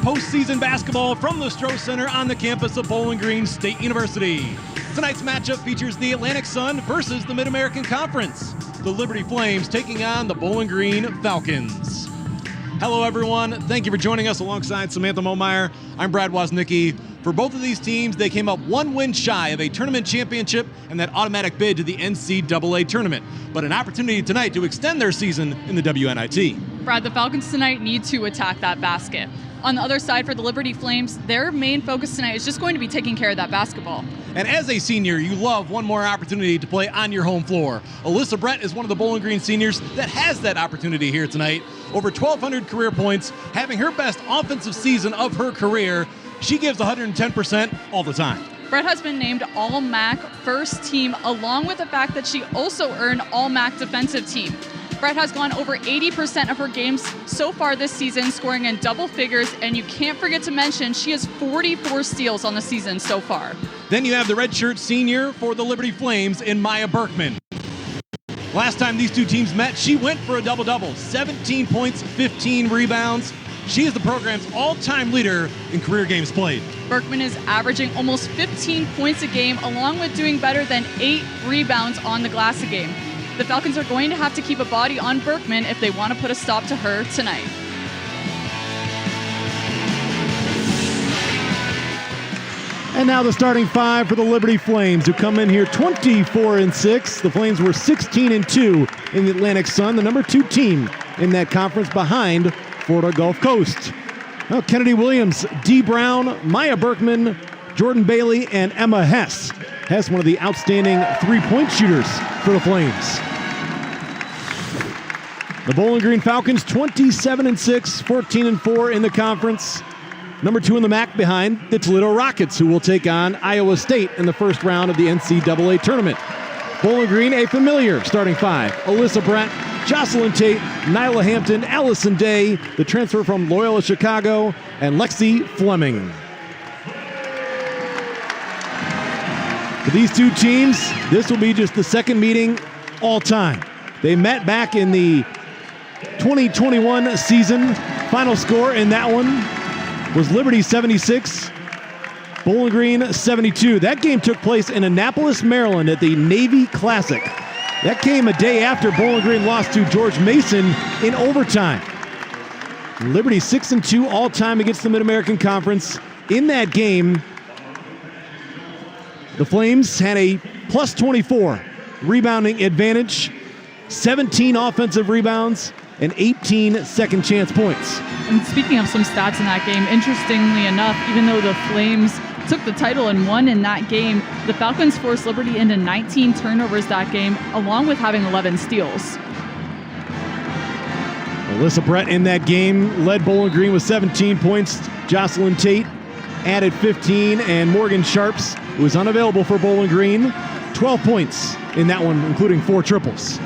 postseason basketball from the Stroh Center on the campus of Bowling Green State University. Tonight's matchup features the Atlantic Sun versus the Mid-American Conference. The Liberty Flames taking on the Bowling Green Falcons. Hello, everyone. Thank you for joining us alongside Samantha Momeyer. I'm Brad Woznicki. For both of these teams, they came up one win shy of a tournament championship and that automatic bid to the NCAA tournament, but an opportunity tonight to extend their season in the WNIT. Brad, the Falcons tonight need to attack that basket. On the other side for the Liberty Flames, their main focus tonight is just going to be taking care of that basketball. And as a senior, you love one more opportunity to play on your home floor. Alyssa Brett is one of the Bowling Green seniors that has that opportunity here tonight. Over 1,200 career points, having her best offensive season of her career. She gives 110% all the time. Brett has been named All-MAC first team, along with the fact that she also earned All-MAC defensive team. Brett has gone over 80% of her games so far this season, scoring in double figures, and you can't forget to mention she has 44 steals on the season so far. Then you have the redshirt senior for the Liberty Flames in Maya Berkman. Last time these two teams met, she went for a double-double, 17 points, 15 rebounds. She is the program's all-time leader in career games played. Berkman is averaging almost 15 points a game, along with doing better than 8 rebounds on the glass a game. The Falcons are going to have to keep a body on Berkman if they want to put a stop to her tonight. And now the starting five for the Liberty Flames, who come in here 24-6. The Flames were 16-2 in the Atlantic Sun, the number 2 team in that conference behind Florida Gulf Coast. Well, Kennedy Williams, Dee Brown, Maya Berkman, Jordan Bailey, and Emma Hess. Hess, one of the outstanding three-point shooters for the Flames. The Bowling Green Falcons, 27-6, 14-4 in the conference. Number 2 in the MAC behind the Toledo Rockets, who will take on Iowa State in the first round of the NCAA tournament. Bowling Green, a familiar starting five. Alyssa Brett, Jocelyn Tate, Nyla Hampton, Allison Day, the transfer from Loyola Chicago, and Lexi Fleming. For these two teams, this will be just the second meeting all time. They met back in the 2021 season. Final score in that one was Liberty 76, Bowling Green 72. That game took place in Annapolis, Maryland at the Navy Classic. That came a day after Bowling Green lost to George Mason in overtime. Liberty 6-2 all-time against the Mid-American Conference. In that game, the Flames had a plus 24 rebounding advantage, 17 offensive rebounds, and 18 second chance points. And speaking of some stats in that game, interestingly enough, even though the Flames took the title and won in that game, the Falcons forced Liberty into 19 turnovers that game, along with having 11 steals. Alyssa Brett in that game led Bowling Green with 17 points. Jocelyn Tate added 15, and Morgan Sharps, who was unavailable for Bowling Green, 12 points in that one, including 4 triples.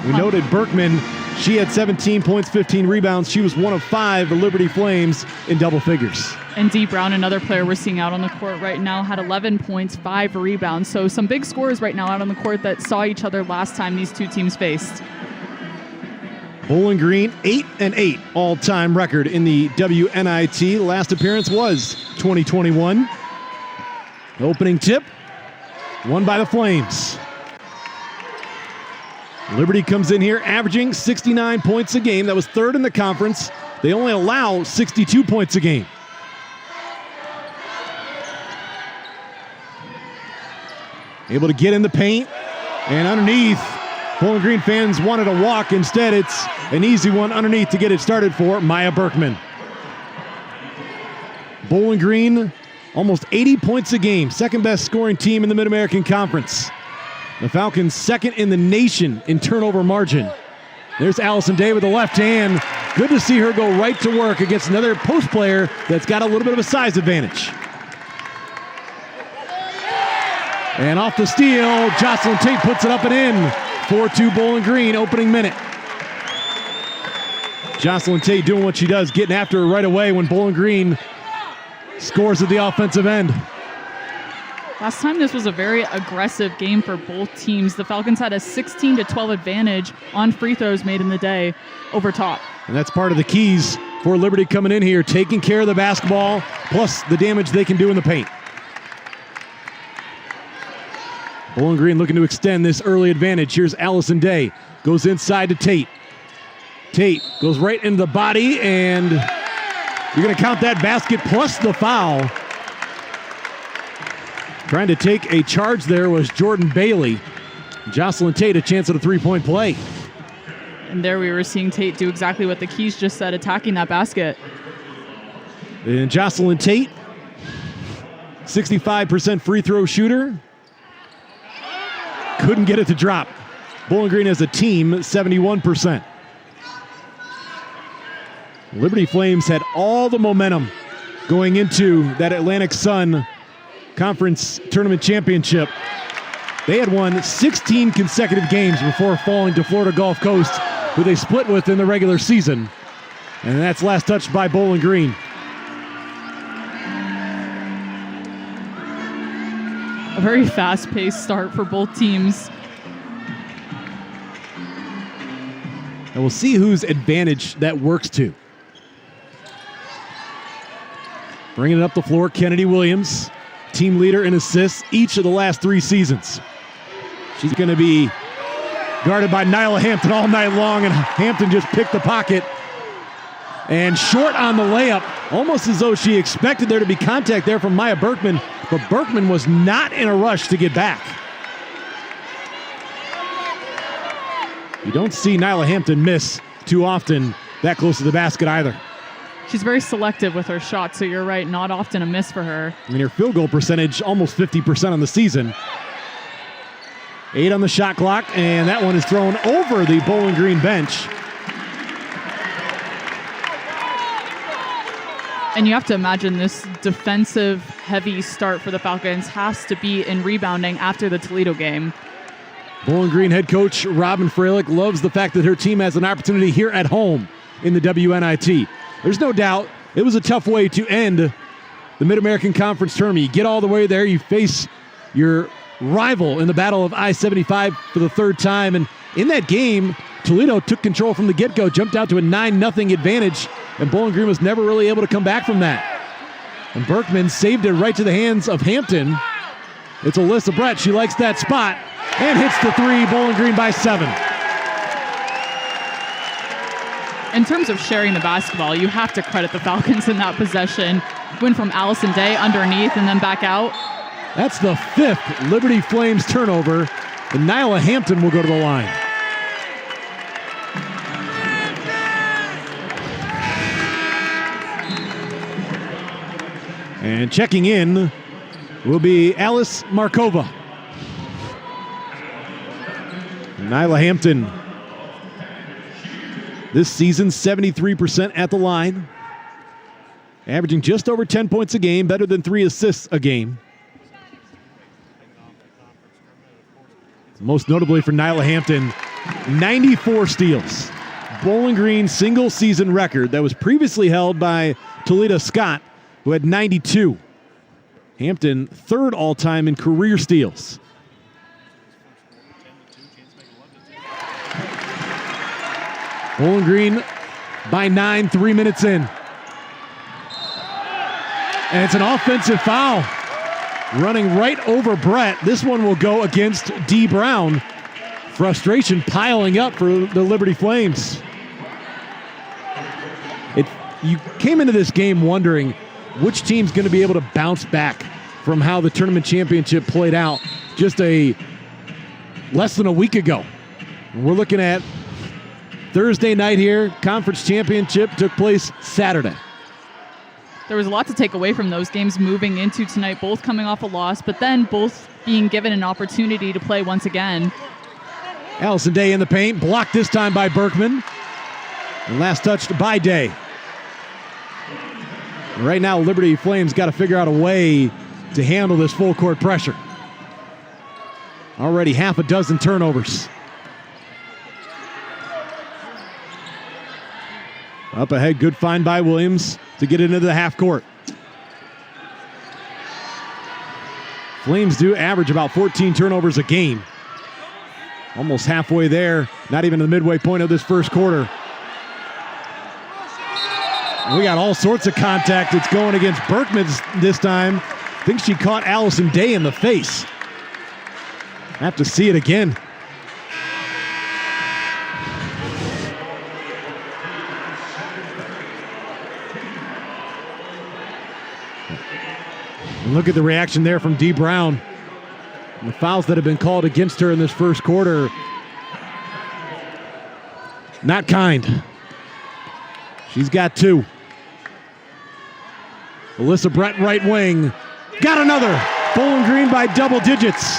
We noted Berkman, she had 17 points, 15 rebounds. She was one of 5 Liberty Flames in double figures. And Dee Brown, another player we're seeing out on the court right now, had 11 points, 5 rebounds. So some big scores right now out on the court that saw each other last time these two teams faced. Bowling Green, 8-8 all-time record in the WNIT. Last appearance was 2021. Opening tip, won by the Flames. Liberty comes in here averaging 69 points a game. That was 3rd in the conference. They only allow 62 points a game. Able to get in the paint, and underneath, Bowling Green fans wanted a walk. Instead, it's an easy one underneath to get it started for Maya Berkman. Bowling Green, almost 80 points a game, second best scoring team in the Mid-American Conference. The Falcons second in the nation in turnover margin. There's Allison Day with the left hand. Good to see her go right to work against another post player that's got a little bit of a size advantage. And off the steal, Jocelyn Tate puts it up and in. 4-2 Bowling Green, opening minute. Jocelyn Tate doing what she does, getting after her right away when Bowling Green scores at the offensive end. Last time this was a very aggressive game for both teams. The Falcons had a 16-12 advantage on free throws made in the day over top. And that's part of the keys for Liberty coming in here, taking care of the basketball, plus the damage they can do in the paint. Bowling Green looking to extend this early advantage. Here's Allison Day. Goes inside to Tate. Tate goes right into the body, and you're going to count that basket plus the foul. Trying to take a charge there was Jordan Bailey. Jocelyn Tate a chance at a three-point play. And there we were seeing Tate do exactly what the Keys just said, attacking that basket. And Jocelyn Tate, 65% free throw shooter. Couldn't get it to drop. Bowling Green as a team, 71%. Liberty Flames had all the momentum going into that Atlantic Sun Conference Tournament Championship. They had won 16 consecutive games before falling to Florida Gulf Coast, who they split with in the regular season. And that's last touched by Bowling Green. A very fast-paced start for both teams. And we'll see whose advantage that works to. Bringing it up the floor, Kennedy Williams, team leader in assists each of the last 3 seasons. She's going to be guarded by Nyla Hampton all night long, and Hampton just picked the pocket. And short on the layup, almost as though she expected there to be contact there from Maya Berkman, but Berkman was not in a rush to get back. You don't see Nyla Hampton miss too often that close to the basket either. She's very selective with her shots, so you're right, not often a miss for her. I mean, her field goal percentage, almost 50% on the season. 8 on the shot clock, and that one is thrown over the Bowling Green bench. And you have to imagine this defensive heavy start for the Falcons has to be in rebounding after the Toledo game. Bowling Green head coach Robin Freilich loves the fact that her team has an opportunity here at home in the WNIT. There's no doubt it was a tough way to end the Mid-American Conference tournament. You get all the way there, you face your rival in the Battle of I-75 for the 3rd time, and in that game, Toledo took control from the get-go, jumped out to a 9-0 advantage, and Bowling Green was never really able to come back from that. And Berkman saved it right to the hands of Hampton. It's Alyssa Brett. She likes that spot and hits the 3. Bowling Green by 7. In terms of sharing the basketball, you have to credit the Falcons in that possession. Win from Allison Day underneath and then back out. That's the 5th Liberty Flames turnover, and Nyla Hampton will go to the line. And checking in will be Alice Markova. Nyla Hampton, this season 73% at the line, averaging just over 10 points a game, better than 3 assists a game. Most notably for Nyla Hampton, 94 steals. Bowling Green single season record that was previously held by Talita Scott, who had 92. Hampton, 3rd all-time in career steals. Bowling Green by 9, 3 minutes in. And it's an offensive foul. Running right over Brett. This one will go against Dee Brown. Frustration piling up for the Liberty Flames. You came into this game wondering which team's going to be able to bounce back from how the tournament championship played out just less than a week ago. We're looking at Thursday night here. Conference championship took place Saturday. There was a lot to take away from those games moving into tonight, both coming off a loss, but then both being given an opportunity to play once again. Allison Day in the paint, blocked this time by Berkman. And last touched by Day. Right now, Liberty Flames got to figure out a way to handle this full court pressure. Already half a dozen turnovers. Up ahead, good find by Williams to get into the half court. Flames do average about 14 turnovers a game. Almost halfway there, not even the midway point of this first quarter. We got all sorts of contact. It's going against Berkman this time. I think she caught Allison Day in the face. Have to see it again. And look at the reaction there from Dee Brown. And the fouls that have been called against her in this first quarter. Not kind. She's got 2. Alyssa Brett, right wing. Got another. Bowling Green by double digits.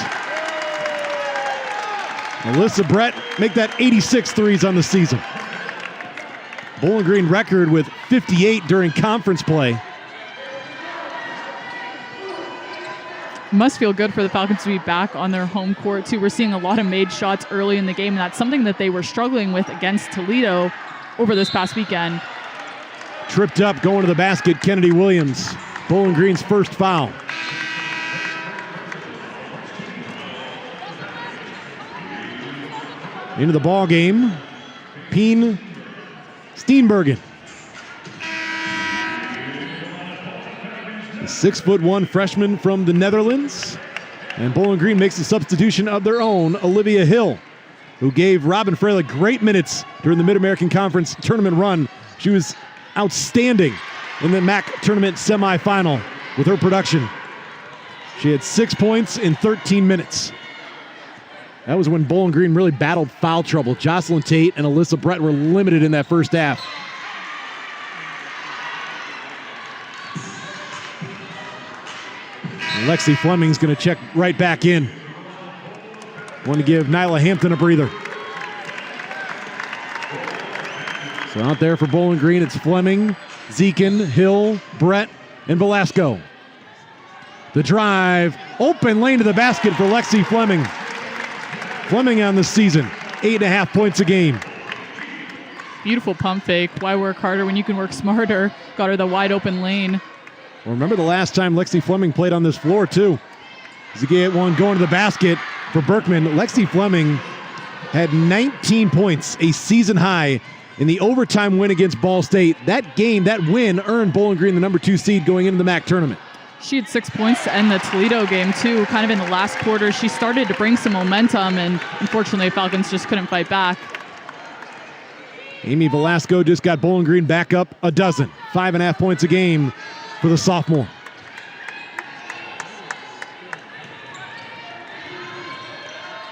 Alyssa Brett make that 86 threes on the season. Bowling Green record with 58 during conference play. Must feel good for the Falcons to be back on their home court, too. We're seeing a lot of made shots early in the game, and that's something that they were struggling with against Toledo over this past weekend. Tripped up, going to the basket, Kennedy Williams. Bowling Green's first foul. Into the ball game, Pien Steenbergen. The 6'1" freshman from the Netherlands. And Bowling Green makes a substitution of their own, Olivia Hill, who gave Robin Fraley great minutes during the Mid-American Conference tournament run. She was outstanding in the MAC tournament semifinal with her production. She had 6 points in 13 minutes. That was when Bowling Green really battled foul trouble. Jocelyn Tate and Alyssa Brett were limited in that first half. Lexi Fleming's going to check right back in. Want to give Nyla Hampton a breather. So out there for Bowling Green, it's Fleming, Zekin, Hill, Brett, and Velasco. The drive, open lane to the basket for Lexi Fleming. Fleming on the season, 8.5 points a game. Beautiful pump fake. Why work harder when you can work smarter? Got her the wide open lane. Well, remember the last time Lexi Fleming played on this floor, too. Ziggy one going to the basket for Berkman. Lexi Fleming had 19 points, a season high, in the overtime win against Ball State. That game, that win, earned Bowling Green the number 2 seed going into the MAC tournament. She had 6 points to end the Toledo game, too. Kind of in the last quarter, she started to bring some momentum, and unfortunately, Falcons just couldn't fight back. Amy Velasco just got Bowling Green back up a dozen. 5.5 points a game for the sophomore.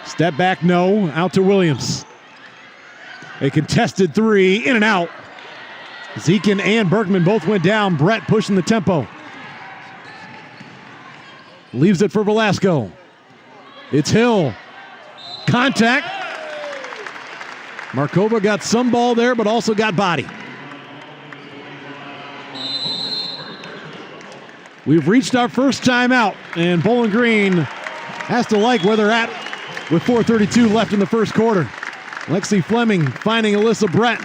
Step back, no. Out to Williams. A contested three, in and out. Zekin and Berkman both went down. Brett pushing the tempo. Leaves it for Velasco. It's Hill. Contact. Markova got some ball there, but also got body. We've reached our first timeout, and Bowling Green has to like where they're at with 4:32 left in the first quarter. Lexi Fleming finding Alyssa Brett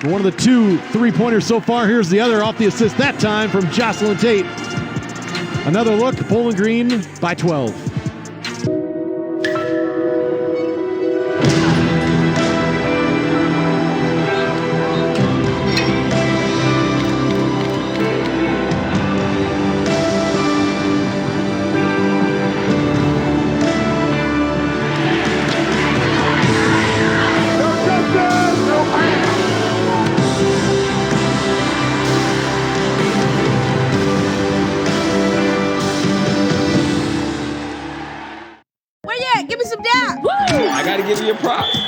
for one of the 2 3-pointers so far. Here's the other off the assist, that time from Jocelyn Tate. Another look, Bowling Green by 12.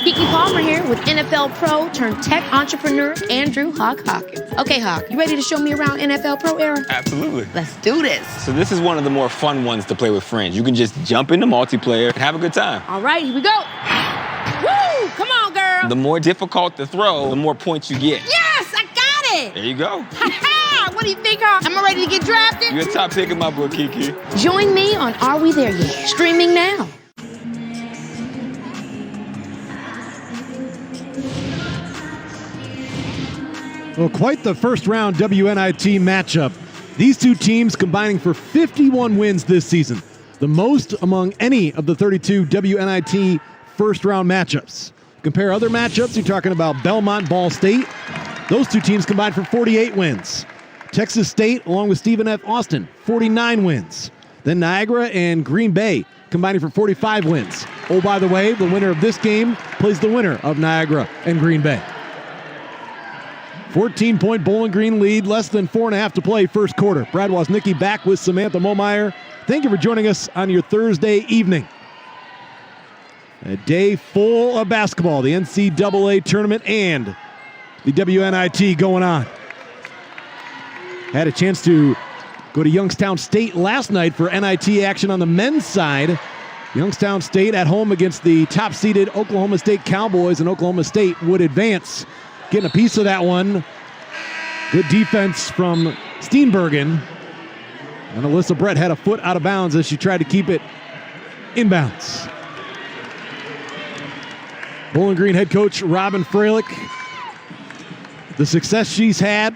Kiki Palmer here with NFL Pro turned tech entrepreneur Andrew Hawk Hawkins. Okay, Hawk, you ready to show me around NFL Pro era? Absolutely. Let's do this. So this is one of the more fun ones to play with friends. You can just jump into multiplayer and have a good time. All right, here we go. Woo! Come on, girl. The more difficult to throw, the more points you get. Yes, I got it. There you go. Ha-ha! What do you think, Hawk? Am I ready to get drafted? You're a top pick in my book, Kiki. Join me on Are We There Yet? Streaming now. Well, quite the first round WNIT matchup. These two teams combining for 51 wins this season, the most among any of the 32 WNIT first round matchups. Compare other matchups, you're talking about Belmont, Ball State. Those two teams combined for 48 wins. Texas State, along with Stephen F. Austin, 49 wins. Then Niagara and Green Bay combining for 45 wins. Oh, by the way, the winner of this game plays the winner of Niagara and Green Bay. 14-point Bowling Green lead, less than 4.5 to play first quarter. Brad Woznicki back with Samantha Momeyer. Thank you for joining us on your Thursday evening. A day full of basketball, the NCAA tournament and the WNIT going on. Had a chance to go to Youngstown State last night for NIT action on the men's side. Youngstown State at home against the top-seeded Oklahoma State Cowboys, and Oklahoma State would advance. Getting a piece of that one. Good defense from Steenbergen. And Alyssa Brett had a foot out of bounds as she tried to keep it inbounds. Bowling Green head coach Robin Freilich. The success she's had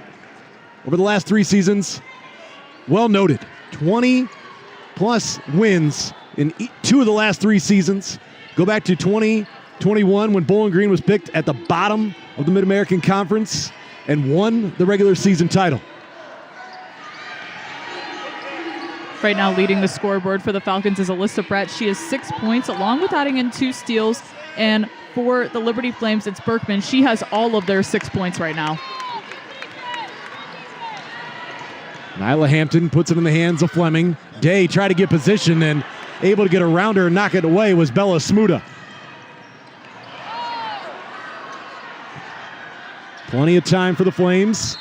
over the last 3 seasons, well noted. 20-plus wins in 2 of the last 3 seasons. Go back to 2021 when Bowling Green was picked at the bottom of the Mid-American Conference and won the regular season title. Right now leading the scoreboard for the Falcons is Alyssa Brett. She has 6 points, along with adding in 2 steals. And for the Liberty Flames, it's Berkman. She has all of their 6 points right now. Nyla Hampton puts it in the hands of Fleming. Day tried to get position and able to get around her and knock it away was Bella Smuda. Plenty of time for the Flames.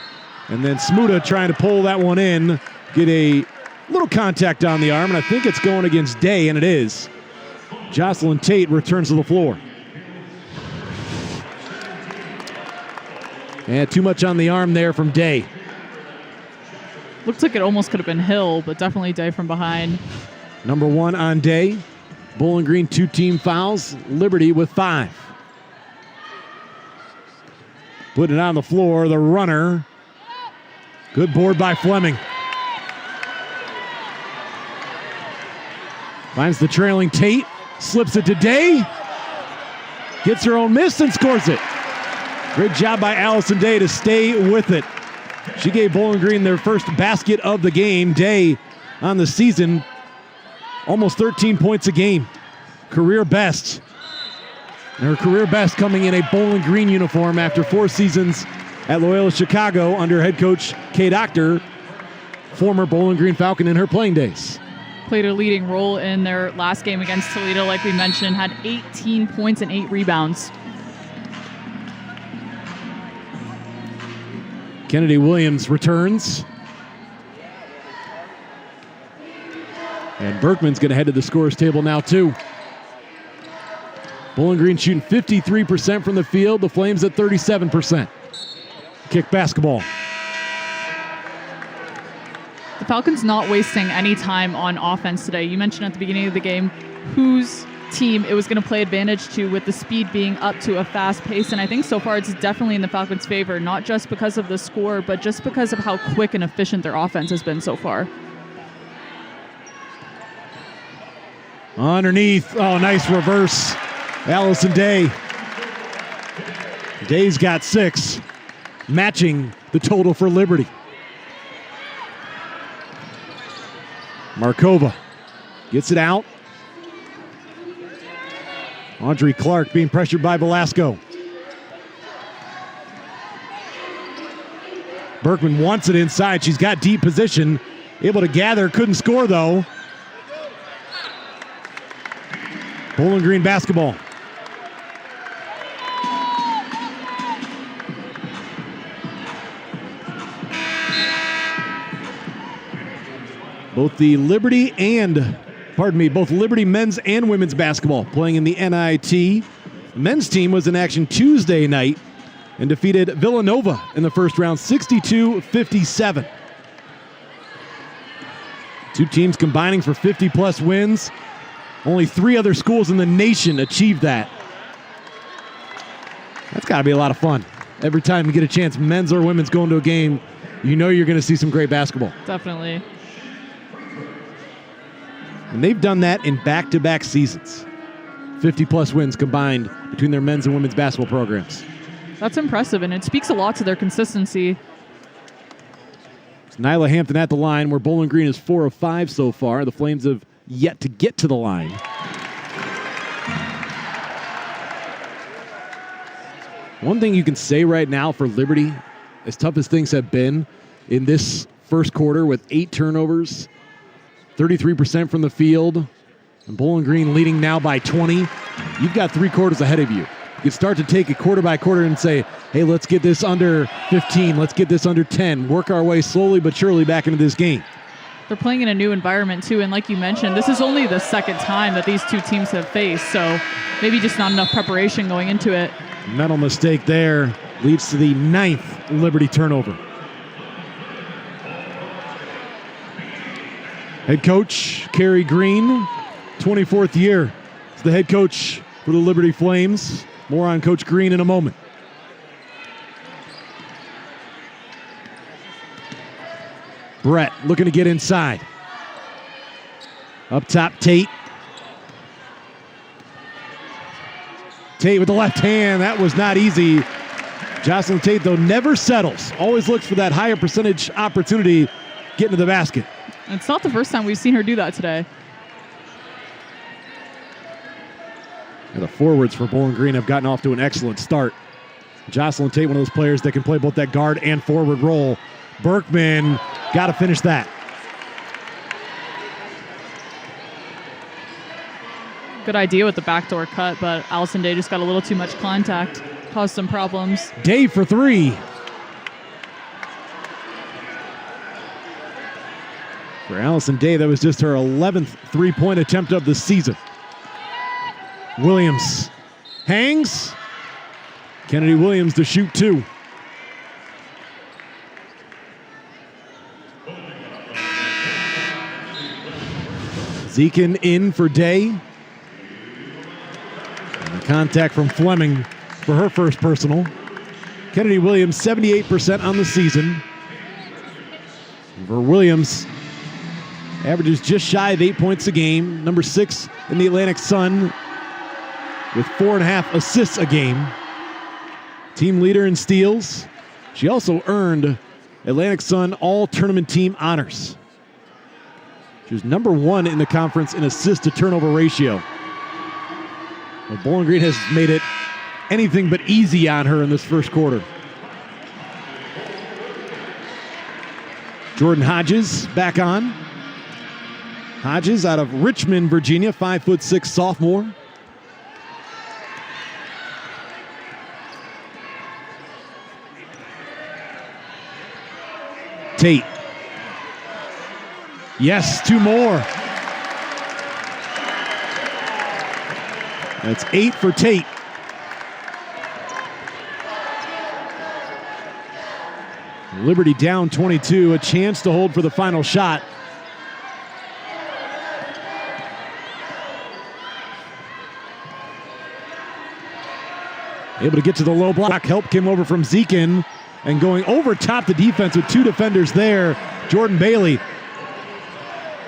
And then Smuda trying to pull that one in. Get a little contact on the arm, and I think it's going against Day, and it is. Jocelyn Tate returns to the floor. And too much on the arm there from Day. Looks like it almost could have been Hill, but definitely Day from behind. Number 1 on Day. Bowling Green 2 team fouls. Liberty with 5. Putting it on the floor, the runner. Good board by Fleming. Finds the trailing Tate. Slips it to Day. Gets her own miss and scores it. Great job by Allison Day to stay with it. She gave Bowling Green their first basket of the game. Day on the season, almost 13 points a game. Career best. And her career best coming in a Bowling Green uniform after 4 seasons at Loyola Chicago under head coach Kay Doctor, former Bowling Green Falcon in her playing days. Played a leading role in their last game against Toledo, like we mentioned, had 18 points and 8 rebounds. Kennedy Williams returns. And Berkman's going to head to the scorer's table now, too. Bowling Green shooting 53% from the field. The Flames at 37%. Kick basketball. The Falcons not wasting any time on offense today. You mentioned at the beginning of the game whose team it was going to play advantage to, with the speed being up to a fast pace, and I think so far it's definitely in the Falcons' favor, not just because of the score, but just because of how quick and efficient their offense has been so far. Underneath, oh, nice reverse. Allison Day. Day's got 6, matching the total for Liberty. Markova gets it out. Audrey Clark being pressured by Velasco. Berkman wants it inside. She's got deep position. Able to gather. Couldn't score, though. Bowling Green basketball. Both Liberty men's and women's basketball playing in the NIT. The men's team was in action Tuesday night and defeated Villanova in the first round, 62-57. 2 teams combining for 50-plus wins. Only 3 other schools in the nation achieved that. That's got to be a lot of fun. Every time you get a chance, men's or women's, going to a game, you know you're going to see some great basketball. Definitely. And they've done that in back-to-back seasons. 50-plus wins combined between their men's and women's basketball programs. That's impressive, and it speaks a lot to their consistency. It's Nyla Hampton at the line, where Bowling Green is 4 of 5 so far. The Flames have yet to get to the line. One thing you can say right now for Liberty, as tough as things have been in this first quarter with 8 turnovers, 33% from the field, and Bowling Green leading now by 20, you've got 3 quarters ahead of you. You can start to take it quarter by quarter and say, hey, let's get this under 15, let's get this under 10, work our way slowly but surely back into this game. They're playing in a new environment, too, and like you mentioned, this is only the second time that these two teams have faced, so maybe just not enough preparation going into it. Mental mistake there leads to the 9th Liberty turnover. Head coach Kerry Green, 24th year, is the head coach for the Liberty Flames. More on Coach Green in a moment. Brett looking to get inside. Up top, Tate. Tate with the left hand. That was not easy. Jocelyn Tate, though, never settles. Always looks for that higher percentage opportunity getting to the basket. It's not the first time we've seen her do that today. And the forwards for Bowling Green have gotten off to an excellent start. Jocelyn Tate, one of those players that can play both that guard and forward role. Berkman, got to finish that. Good idea with the backdoor cut, but Allison Day just got a little too much contact, caused some problems. Day for 3. For Allison Day, that was just her 11th three-point attempt of the season. Williams hangs. Kennedy Williams to shoot 2. Zekin in for Day. And the contact from Fleming for her first personal. Kennedy Williams, 78% on the season. For Williams, averages just shy of 8 points a game. Number 6 in the Atlantic Sun with 4.5 assists a game. Team leader in steals. She also earned Atlantic Sun All-Tournament Team honors. She was number 1 in the conference in assist-to-turnover ratio. Well, Bowling Green has made it anything but easy on her in this first quarter. Jordan Hodges back on. Hodges out of Richmond, Virginia, 5'6" sophomore. Tate. Yes, 2 more. That's 8 for Tate. Liberty down 22, a chance to hold for the final shot. Able to get to the low block. Help came over from Zekin, and going over top the defense with 2 defenders there. Jordan Bailey.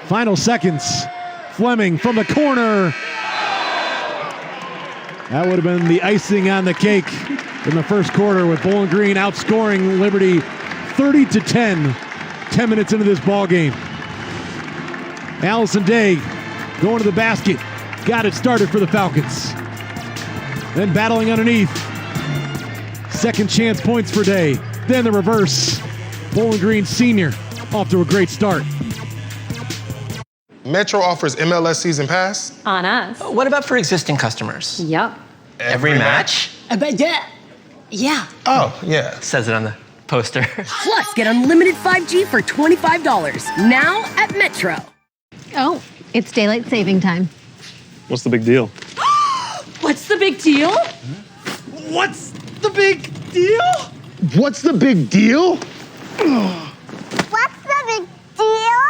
Final seconds. Fleming from the corner. That would have been the icing on the cake in the first quarter, with Bowling Green outscoring Liberty 30-10, 10 minutes into this ball game. Allison Day going to the basket. Got it started for the Falcons. Then battling underneath. Second chance points for Day. Then the reverse. Bowling Green senior off to a great start. Metro offers MLS Season Pass. On us. What about for existing customers? Yup. Every match? Yeah. Oh, yeah. Says it on the poster. Plus, get unlimited 5G for $25. Now at Metro. Oh, it's daylight saving time. What's the big deal? What's the big deal? What's the big deal? What's the big deal? What's the big deal?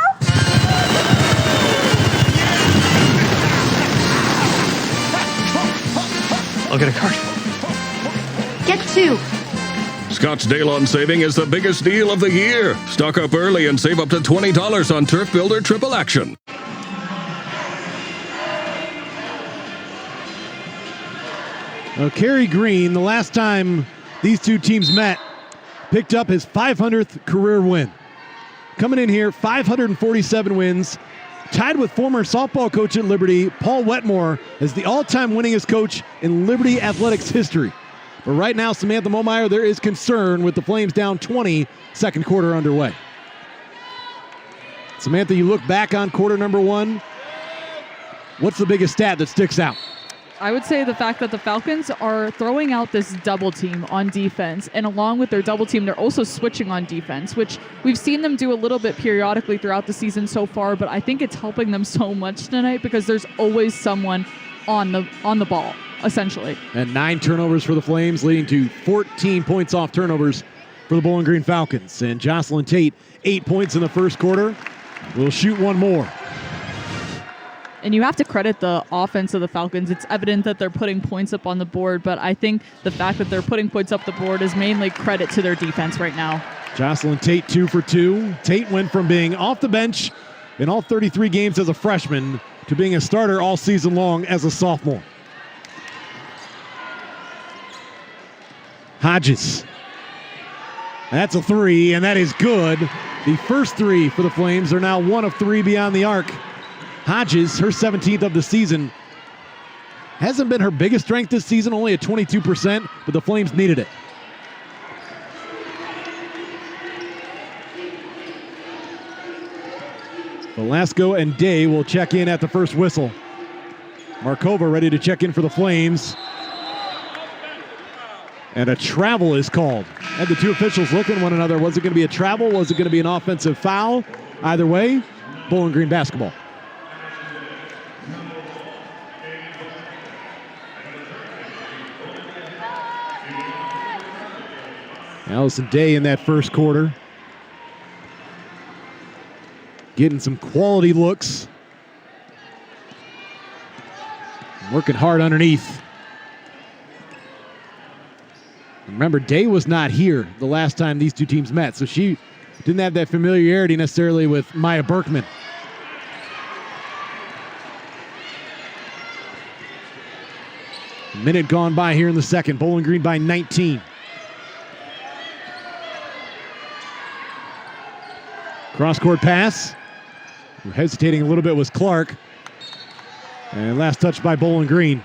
I'll get a card. Get 2. Scottsdale on Saving is the biggest deal of the year. Stock up early and save up to $20 on Turf Builder Triple Action. Kerry Green, the last time these two teams met, picked up his 500th career win. Coming in here, 547 wins, tied with former softball coach at Liberty, Paul Wetmore, as the all-time winningest coach in Liberty athletics history. But right now, Samantha Momeyer, there is concern with the Flames down 20, second quarter underway. Samantha, you look back on quarter number one. What's the biggest stat that sticks out? I would say the fact that the Falcons are throwing out this double team on defense, and along with their double team, they're also switching on defense, which we've seen them do a little bit periodically throughout the season so far, but I think it's helping them so much tonight because there's always someone on the ball, essentially. And 9 turnovers for the Flames, leading to 14 points off turnovers for the Bowling Green Falcons. And Jocelyn Tate, 8 points in the first quarter. Will shoot one more. And you have to credit the offense of the Falcons. It's evident that they're putting points up on the board, but I think the fact that they're putting points up the board is mainly credit to their defense right now. Jocelyn Tate, 2 for 2. Tate went from being off the bench in all 33 games as a freshman to being a starter all season long as a sophomore. Hodges. That's a 3, and that is good. The first 3 for the Flames are now 1 of 3 beyond the arc. Hodges, her 17th of the season, hasn't been her biggest strength this season, only at 22%, but the Flames needed it. Velasco and Day will check in at the first whistle. Markova ready to check in for the Flames. And a travel is called. And the two officials look at one another. Was it going to be a travel? Was it going to be an offensive foul? Either way, Bowling Green basketball. Allison Day in that first quarter. Getting some quality looks. Working hard underneath. Remember, Day was not here the last time these two teams met, so she didn't have that familiarity necessarily with Maya Berkman. A minute gone by here in the second. Bowling Green by 19. Cross-court pass. Hesitating a little bit was Clark. And last touch by Bowling Green.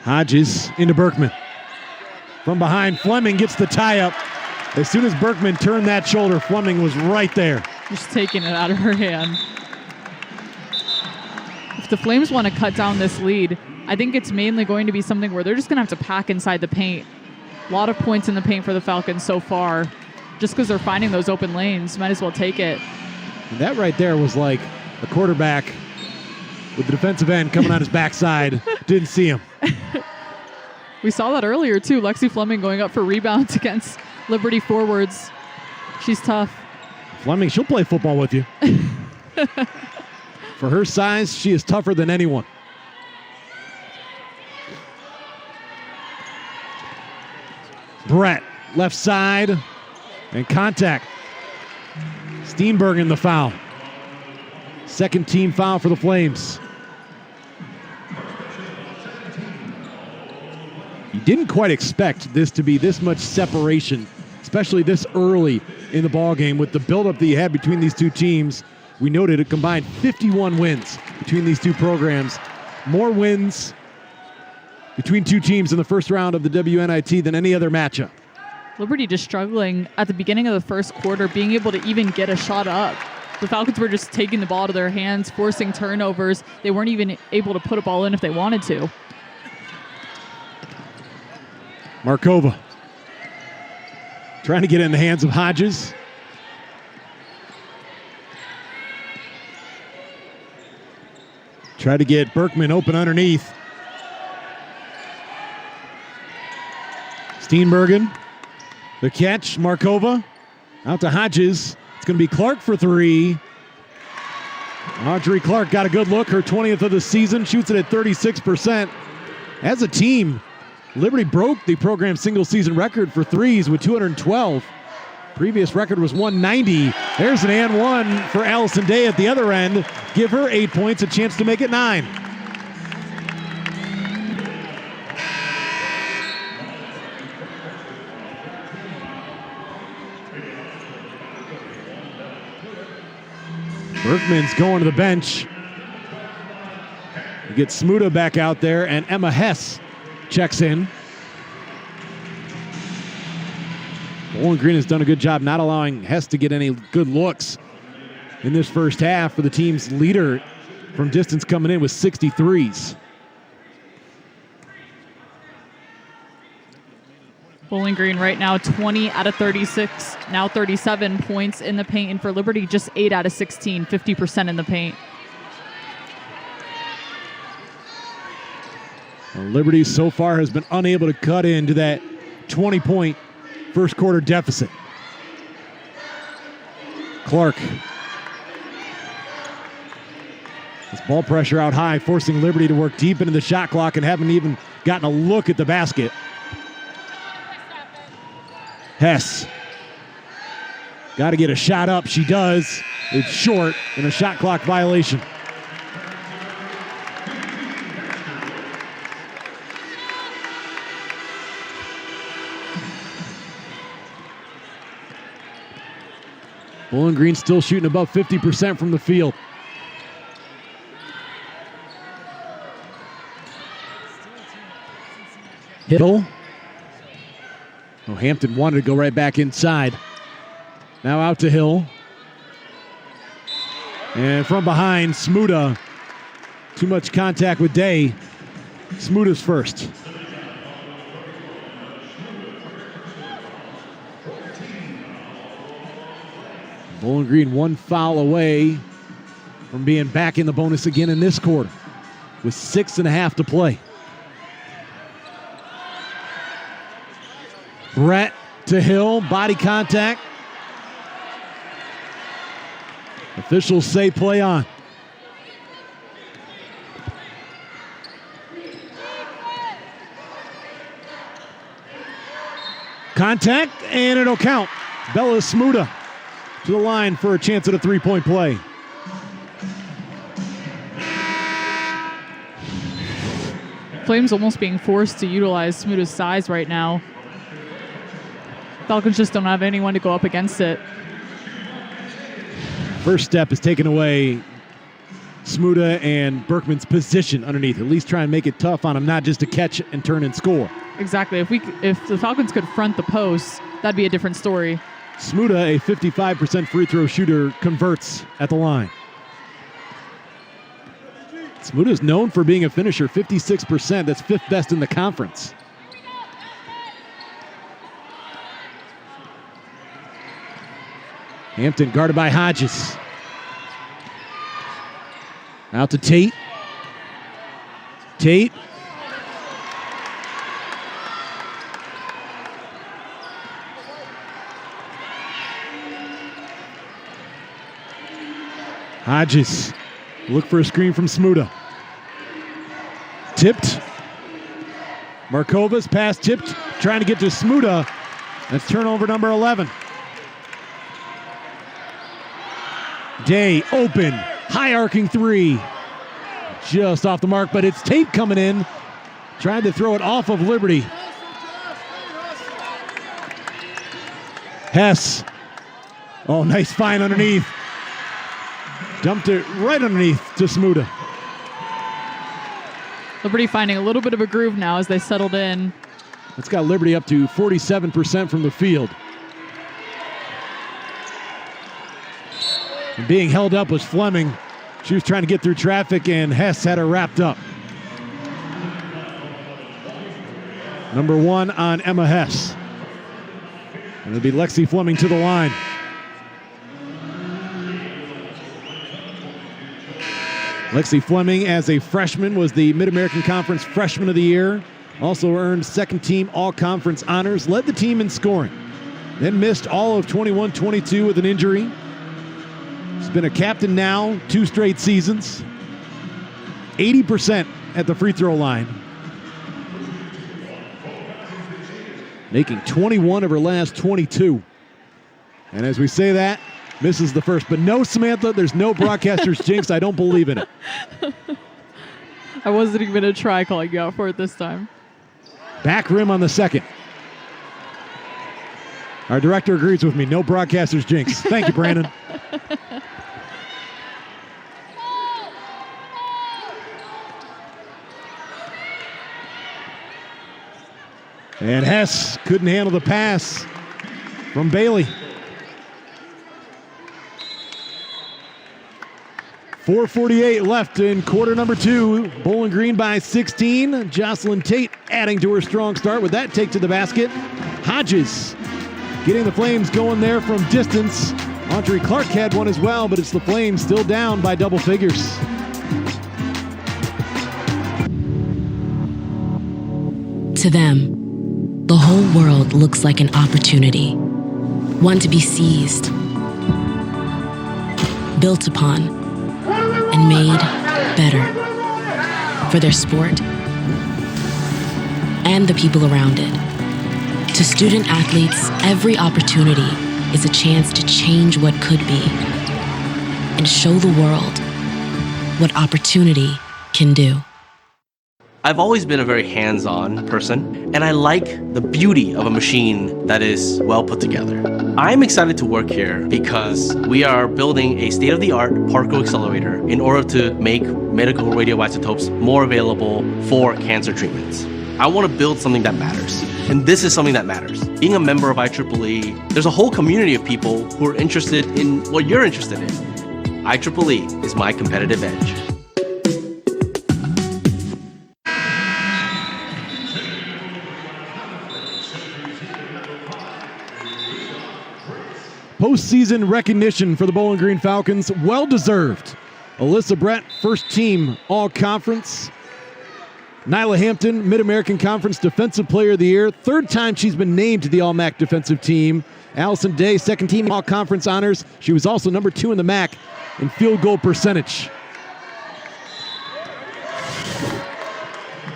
Hodges into Berkman. From behind, Fleming gets the tie-up. As soon as Berkman turned that shoulder, Fleming was right there. Just taking it out of her hand. If the Flames want to cut down this lead, I think it's mainly going to be something where they're just going to have to pack inside the paint. A lot of points in the paint for the Falcons so far. Just because they're finding those open lanes, might as well take it. And that right there was like a quarterback with the defensive end coming on his backside. Didn't see him. We saw that earlier, too. Lexi Fleming going up for rebounds against Liberty forwards. She's tough. Fleming, she'll play football with you. For her size, she is tougher than anyone. Brett, left side, and contact. Steenbergen the foul. Second team foul for the Flames. You didn't quite expect this to be this much separation, especially this early in the ballgame with the buildup that you had between these two teams. We noted a combined 51 wins between these two programs. More wins between two teams in the first round of the WNIT than any other matchup. Liberty just struggling at the beginning of the first quarter, being able to even get a shot up. The Falcons were just taking the ball to their hands, forcing turnovers. They weren't even able to put a ball in if they wanted to. Markova trying to get in the hands of Hodges. Try to get Berkman open underneath. Steenbergen, the catch, Markova, out to Hodges. It's going to be Clark for 3. Audrey Clark got a good look, her 20th of the season, shoots it at 36%. As a team, Liberty broke the program single-season record for threes with 212. Previous record was 190. There's an and one for Allison Day at the other end. Give her 8 points, a chance to make it 9. Berkman's going to the bench. You get Smuda back out there, and Emma Hess checks in. Bowling Green has done a good job not allowing Hess to get any good looks in this first half, for the team's leader from distance coming in with 63s. Bowling Green right now 20 out of 36, now 37 points in the paint, and for Liberty just 8 out of 16, 50% in the paint. Well, Liberty so far has been unable to cut into that 20-point first quarter deficit. Clark. This ball pressure out high, forcing Liberty to work deep into the shot clock and haven't even gotten a look at the basket. Hess. Got to get a shot up. She does. It's short and a shot clock violation. Bowling Green still shooting above 50% from the field. Hill. Oh, Hampton wanted to go right back inside. Now out to Hill. And from behind, Smuda. Too much contact with Day. Smuda's first. Bowling Green one foul away from being back in the bonus again in this quarter with 6.5 to play. Brett to Hill, body contact. Officials say play on. Contact, and it'll count. Bella Smuda to the line for a chance at a three-point play. Flames almost being forced to utilize Smuda's size right now. Falcons just don't have anyone to go up against it. First step is taking away Smuda and Berkman's position underneath. At least try and make it tough on them, not just to catch and turn and score. Exactly. If the Falcons could front the post, that'd be a different story. Smuda, a 55% free throw shooter, converts at the line. Smuda is known for being a finisher, 56%. That's 5th best in the conference. Hampton guarded by Hodges. Out to Tate. Tate. Hodges. Look for a screen from Smuda. Tipped. Markova's pass tipped. Trying to get to Smuda. That's turnover number 11. Day open, high arcing three. Just off the mark, but it's Tate coming in. Trying to throw it off of Liberty. Hess. Oh, nice find underneath. Dumped it right underneath to Smuda. Liberty finding a little bit of a groove now as they settled in. That's got Liberty up to 47% from the field. And being held up was Fleming. She was trying to get through traffic, and Hess had her wrapped up. Number 1 on Emma Hess. And it'll be Lexi Fleming to the line. Lexi Fleming, as a freshman, was the Mid-American Conference Freshman of the Year. Also earned second-team All-Conference honors. Led the team in scoring. Then missed all of 21-22 with an injury. She's been a captain now 2 straight seasons. 80% at the free throw line. making 21 of her last 22. And as we say that, misses the first. But no, Samantha, there's no broadcaster's jinx. I don't believe in it. I wasn't even going to try calling you out for it this time. Back rim on the second. Our director agrees with me. No broadcaster's jinx. Thank you, Brandon. And Hess couldn't handle the pass from Bailey. 4:48 left in quarter number 2. Bowling Green by 16. Jocelyn Tate adding to her strong start with that take to the basket. Hodges getting the Flames going there from distance. Audrey Clark had one as well, but it's the Flames still down by double figures. To them, the whole world looks like an opportunity, one to be seized, built upon, and made better for their sport and the people around it. To student athletes, every opportunity is a chance to change what could be and show the world what opportunity can do. I've always been a very hands-on person, and I like the beauty of a machine that is well put together. I'm excited to work here because we are building a state-of-the-art particle accelerator in order to make medical radioisotopes more available for cancer treatments. I want to build something that matters, and this is something that matters. Being a member of IEEE, there's a whole community of people who are interested in what you're interested in. IEEE is my competitive edge. Postseason recognition for the Bowling Green Falcons, well-deserved. Alyssa Brett, first team all-conference. Nyla Hampton, Mid-American Conference Defensive Player of the Year. Third time she's been named to the All-MAC defensive team. Allison Day, second team all-conference honors. She was also number 2 in the MAC in field goal percentage.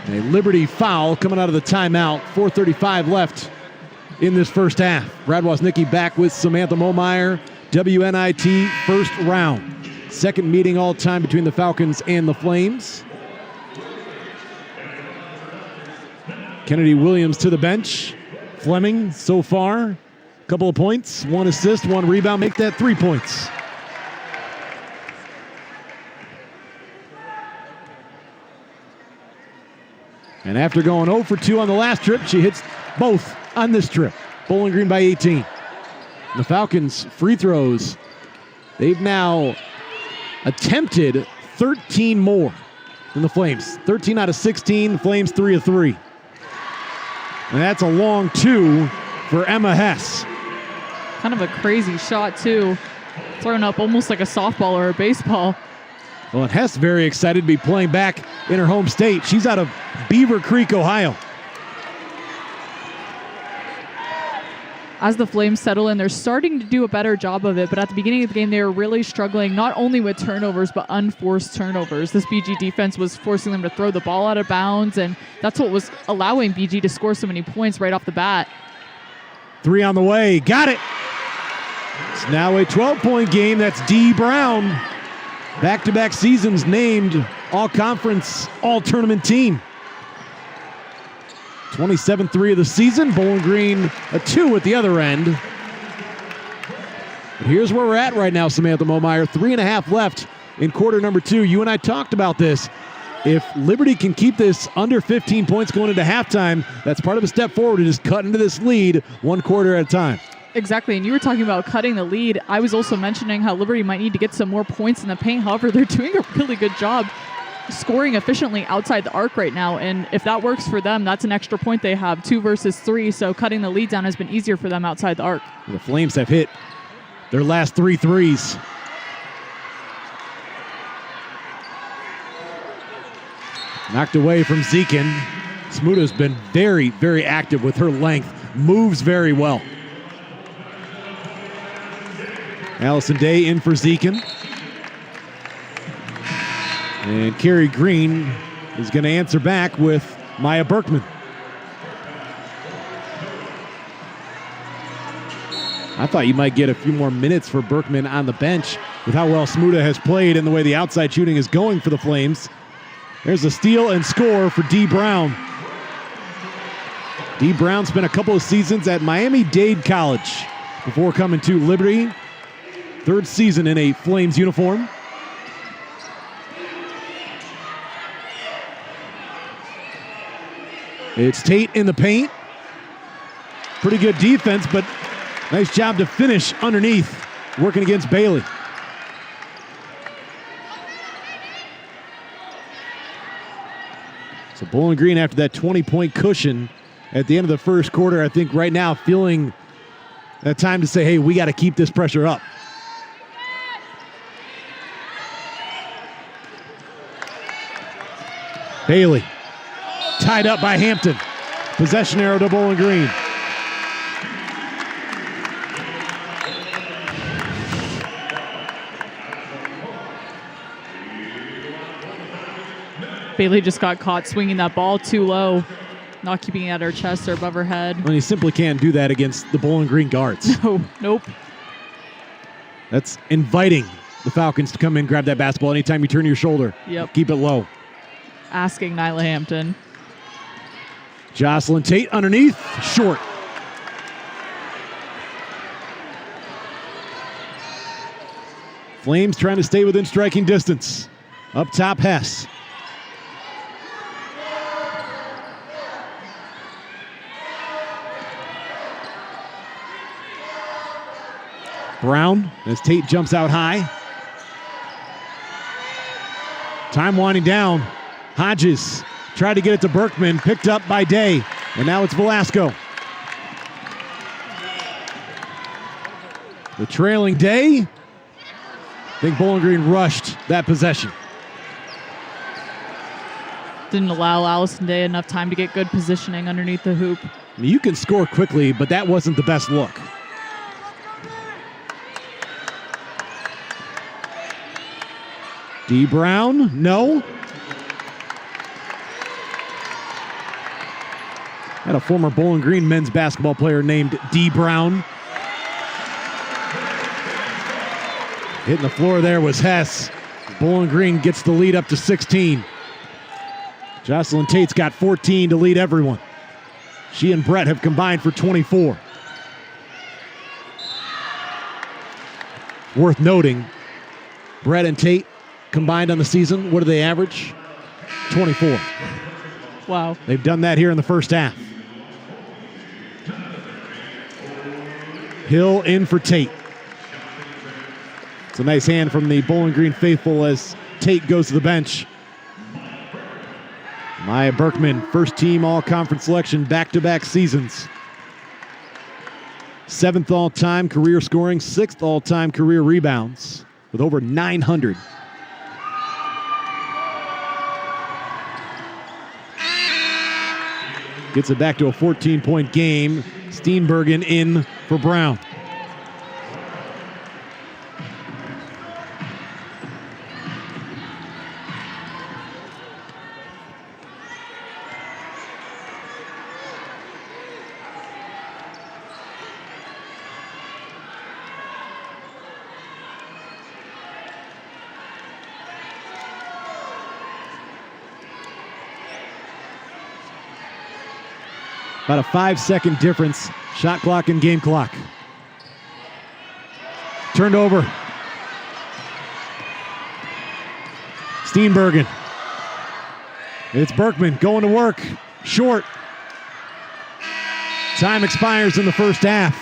A Liberty foul coming out of the timeout. 4:35 left in this first half. Brad Woznicki back with Samantha Momeyer. WNIT first round. Second meeting all time between the Falcons and the Flames. Kennedy Williams to the bench. Fleming so far, couple of points, 1 assist, 1 rebound, make that 3 points. And after going 0 for 2 on the last trip, she hits both on this trip. Bowling Green by 18. The Falcons free throws, they've now attempted 13 more than the Flames. 13 out of 16, the Flames 3 of 3. And that's a long 2 for Emma Hess. Kind of a crazy shot too. Thrown up almost like a softball or a baseball. Well, and Hess very excited to be playing back in her home state. She's out of Beaver Creek, Ohio. As the Flames settle in, they're starting to do a better job of it, but at the beginning of the game, they were really struggling, not only with turnovers, but unforced turnovers. This BG defense was forcing them to throw the ball out of bounds, and that's what was allowing BG to score so many points right off the bat. 3 on the way, got it! It's now a 12-point game. That's Dee Brown. Back-to-back seasons named all-conference, all-tournament team. 27-3 of the season. Bowling Green a 2 at the other end. But here's where we're at right now, Samantha Momeyer. 3.5 left in quarter number 2. You and I talked about this. If Liberty can keep this under 15 points going into halftime, that's part of a step forward to just cut into this lead 1 quarter at a time. Exactly, and you were talking about cutting the lead. I was also mentioning how Liberty might need to get some more points in the paint. However, they're doing a really good job scoring efficiently outside the arc right now, and if that works for them, that's an extra point they have, 2 versus 3, so cutting the lead down has been easier for them outside the arc. The Flames have hit their last 3 threes. Knocked away from Zekin. Smuda's been very, very active with her length, moves very well. Allison Day in for Zekin. And Carrie Green is going to answer back with Maya Berkman. I thought you might get a few more minutes for Berkman on the bench with how well Smuda has played and the way the outside shooting is going for the Flames. There's a steal and score for D. Brown. D. Brown spent a couple of seasons at Miami-Dade College before coming to Liberty. Third season in a Flames uniform. It's Tate in the paint. Pretty good defense, but nice job to finish underneath, working against Bailey. So Bowling Green, after that 20-point cushion at the end of the first quarter, I think right now feeling that time to say, hey, we got to keep this pressure up. Bailey, tied up by Hampton. Possession arrow to Bowling Green. Bailey just got caught swinging that ball too low, not keeping it at her chest or above her head. Well, you simply can't do that against the Bowling Green guards. No, nope. That's inviting the Falcons to come in, grab that basketball anytime you turn your shoulder. Yep. Keep it low. Asking Nyla Hampton. Jocelyn Tate underneath, short. Flames trying to stay within striking distance. Up top, Hess. Brown, as Tate jumps out high. Time winding down. Hodges tried to get it to Berkman, picked up by Day, and now it's Velasco. The trailing Day. I think Bowling Green rushed that possession. Didn't allow Allison Day enough time to get good positioning underneath the hoop. I mean, you can score quickly, but that wasn't the best look. D. Brown, no. Had a former Bowling Green men's basketball player named D. Brown. Hitting the floor there was Hess. Bowling Green gets the lead up to 16. Jocelyn Tate's got 14 to lead everyone. She and Brett have combined for 24. Worth noting, Brett and Tate combined on the season, what do they average? 24. Wow. They've done that here in the first half. Hill in for Tate. It's a nice hand from the Bowling Green faithful as Tate goes to the bench. Maya Berkman, first team all-conference selection, back-to-back seasons. 7th all-time career scoring, 6th all-time career rebounds with over 900. Gets it back to a 14-point game. Steenbergen in for Brown. About a 5-second difference, shot clock and game clock. Turned over. Steenbergen. It's Berkman going to work. Short. Time expires in the first half.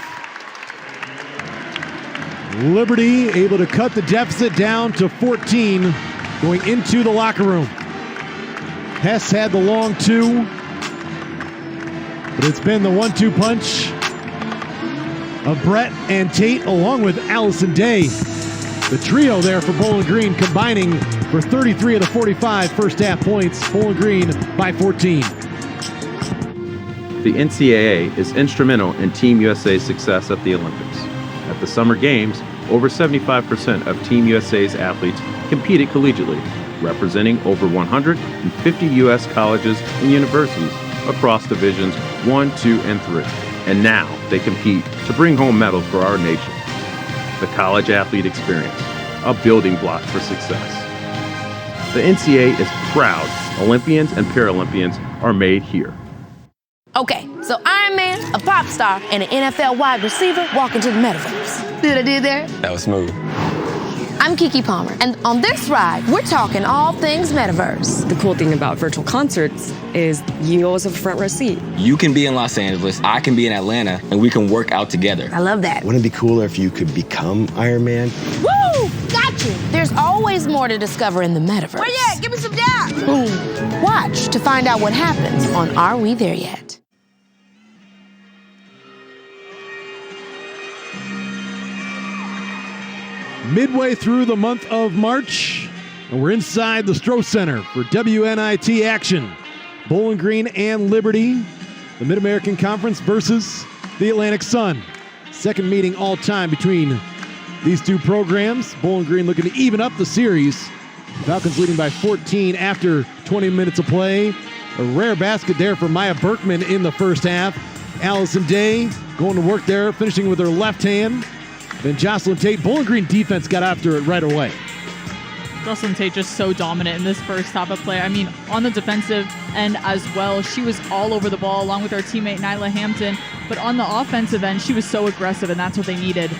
Liberty able to cut the deficit down to 14 going into the locker room. Hess had the long two. But it's been the 1-2 punch of Brett and Tate along with Allison Day. The trio there for Bowling Green combining for 33 of the 45 first half points. Bowling Green by 14. The NCAA is instrumental in Team USA's success at the Olympics. At the Summer Games, over 75% of Team USA's athletes competed collegiately, representing over 150 U.S. colleges and universities across divisions 1, 2, and 3. And now they compete to bring home medals for our nation. The college athlete experience, a building block for success. The NCAA is proud Olympians and Paralympians are made here. Okay, so Iron Man, a pop star, and an NFL wide receiver walk into the metaverse. See what I did there? That was smooth. I'm Kiki Palmer, and on this ride, we're talking all things metaverse. The cool thing about virtual concerts is you always have a front row seat. You can be in Los Angeles, I can be in Atlanta, and we can work out together. I love that. Wouldn't it be cooler if you could become Iron Man? Woo! Got you! There's always more to discover in the metaverse. Where you at? Give me some dap! Boom. Watch to find out what happens on Are We There Yet? Midway through the month of March, and we're inside the Stroh Center for WNIT action. Bowling Green and Liberty, the Mid-American Conference versus the Atlantic Sun. Second meeting all time between these two programs. Bowling Green looking to even up the series. Falcons leading by 14 after 20 minutes of play. A rare basket there for Maya Berkman in the first half. Allison Day going to work there, finishing with her left hand. Then Jocelyn Tate, Bowling Green defense got after it right away. Jocelyn Tate just so dominant in this first half of play. I mean, on the defensive end as well, she was all over the ball along with our teammate Nyla Hampton. But on the offensive end, she was so aggressive, and that's what they needed.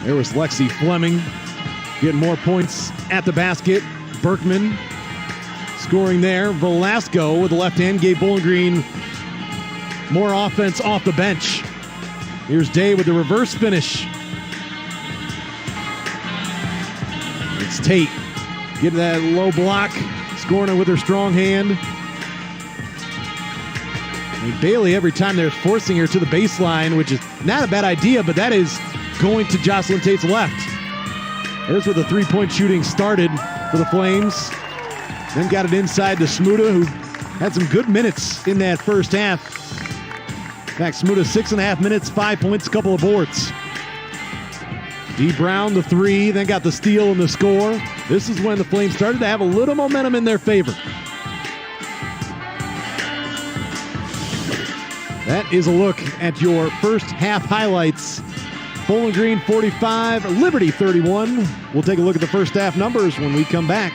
There was Lexi Fleming getting more points at the basket. Berkman scoring there. Velasco with the left hand gave Bowling Green more offense off the bench. Here's Day with the reverse finish. It's Tate getting that low block, scoring it with her strong hand. And Bailey, every time they're forcing her to the baseline, which is not a bad idea, but that is going to Jocelyn Tate's left. There's where the three-point shooting started for the Flames. Then got it inside to Smuda, who had some good minutes in that first half. In fact, Smuda 6.5 minutes, 5 points, a couple of boards. D. Brown, the three, then got the steal and the score. This is when the Flames started to have a little momentum in their favor. That is a look at your first half highlights. Bowling Green 45, Liberty 31. We'll take a look at the first half numbers when we come back.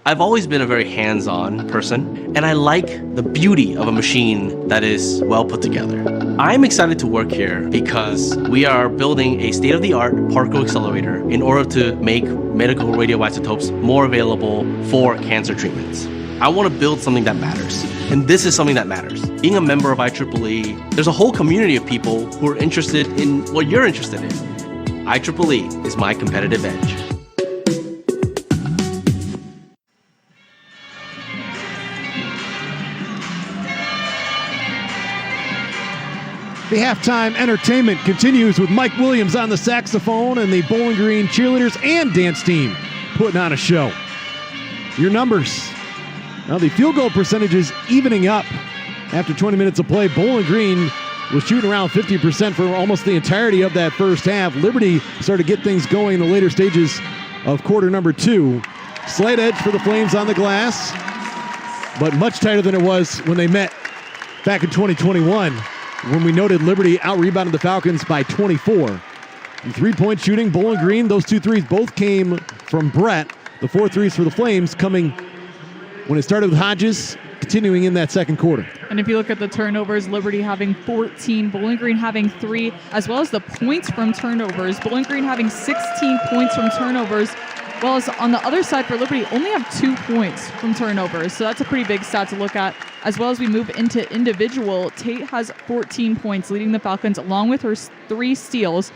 I've always been a very hands-on person, and I like the beauty of a machine that is well put together. I'm excited to work here because we are building a state-of-the-art particle accelerator in order to make medical radioisotopes more available for cancer treatments. I want to build something that matters, and this is something that matters. Being a member of IEEE, there's a whole community of people who are interested in what you're interested in. IEEE is my competitive edge. The halftime entertainment continues with Mike Williams on the saxophone and the Bowling Green cheerleaders and dance team putting on a show. Your numbers. Now the field goal percentage is evening up after 20 minutes of play. Bowling Green was shooting around 50% for almost the entirety of that first half. Liberty started to get things going in the later stages of quarter number 2. Slight edge for the Flames on the glass, but much tighter than it was when they met back in 2021. When we noted Liberty out-rebounded the Falcons by 24. And three-point shooting, Bowling Green, those 2 threes both came from Brett. The 4 threes for the Flames coming when it started with Hodges, continuing in that second quarter. And if you look at the turnovers, Liberty having 14, Bowling Green having 3, as well as the points from turnovers. Bowling Green having 16 points from turnovers, while on the other side for Liberty, only have 2 points from turnovers. So that's a pretty big stat to look at. As well as we move into individual, Tate has 14 points, leading the Falcons along with her 3 steals,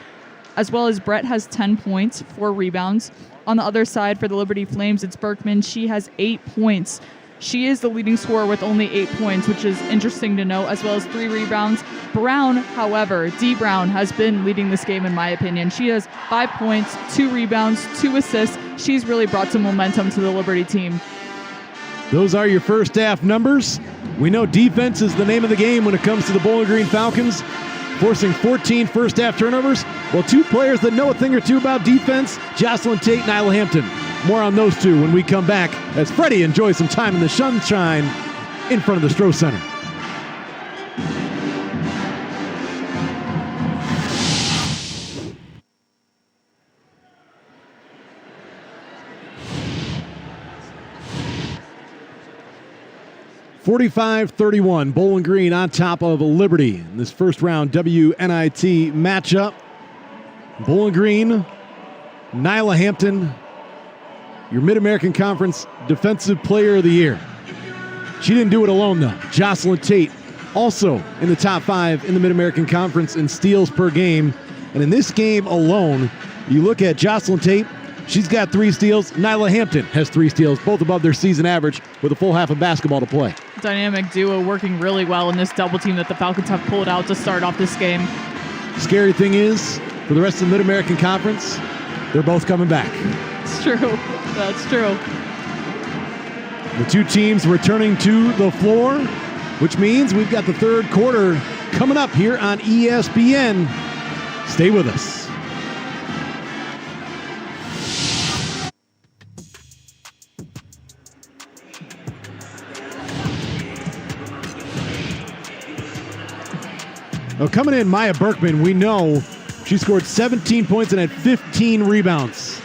as well as Brett has 10 points, 4 rebounds. On the other side for the Liberty Flames, it's Berkman. She has 8 points. She is the leading scorer with only 8 points, which is interesting to note, as well as 3 rebounds. Brown, however, Dee Brown has been leading this game in my opinion. She has 5 points, 2 rebounds, 2 assists. She's really brought some momentum to the Liberty team. Those are your first half numbers. We know defense is the name of the game when it comes to the Bowling Green Falcons, forcing 14 first half turnovers. Well, 2 players that know a thing or two about defense, Jocelyn Tate and Nyla Hampton. More on those 2 when we come back as Freddie enjoys some time in the sunshine in front of the Stroh Center. (45-31), Bowling Green on top of Liberty in this first round WNIT matchup. Bowling Green, Nyla Hampton, your Mid-American Conference Defensive Player of the Year. She didn't do it alone, though. Jocelyn Tate, also in the top 5 in the Mid-American Conference in steals per game. And in this game alone, you look at Jocelyn Tate, she's got 3 steals. Nyla Hampton has 3 steals, both above their season average with a full half of basketball to play. Dynamic duo working really well in this double team that the Falcons have pulled out to start off this game. Scary thing is, for the rest of the Mid-American Conference, they're both coming back. It's true. That's true. The 2 teams returning to the floor, which means we've got the third quarter coming up here on ESPN. Stay with us. Now coming in, Maya Berkman, we know she scored 17 points and had 15 rebounds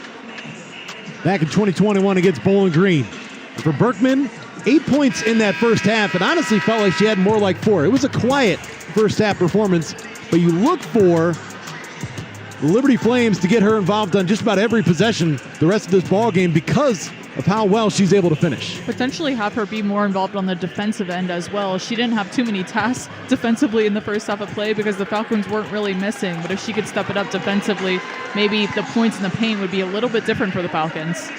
back in 2021 against Bowling Green. And for Berkman, 8 points in that first half. It honestly felt like she had more like 4. It was a quiet first half performance, but you look for the Liberty Flames to get her involved on just about every possession the rest of this ball game because of how well she's able to finish. Potentially have her be more involved on the defensive end as well. She didn't have too many tasks defensively in the first half of play because the Falcons weren't really missing. But if she could step it up defensively, maybe the points in the paint would be a little bit different for the Falcons.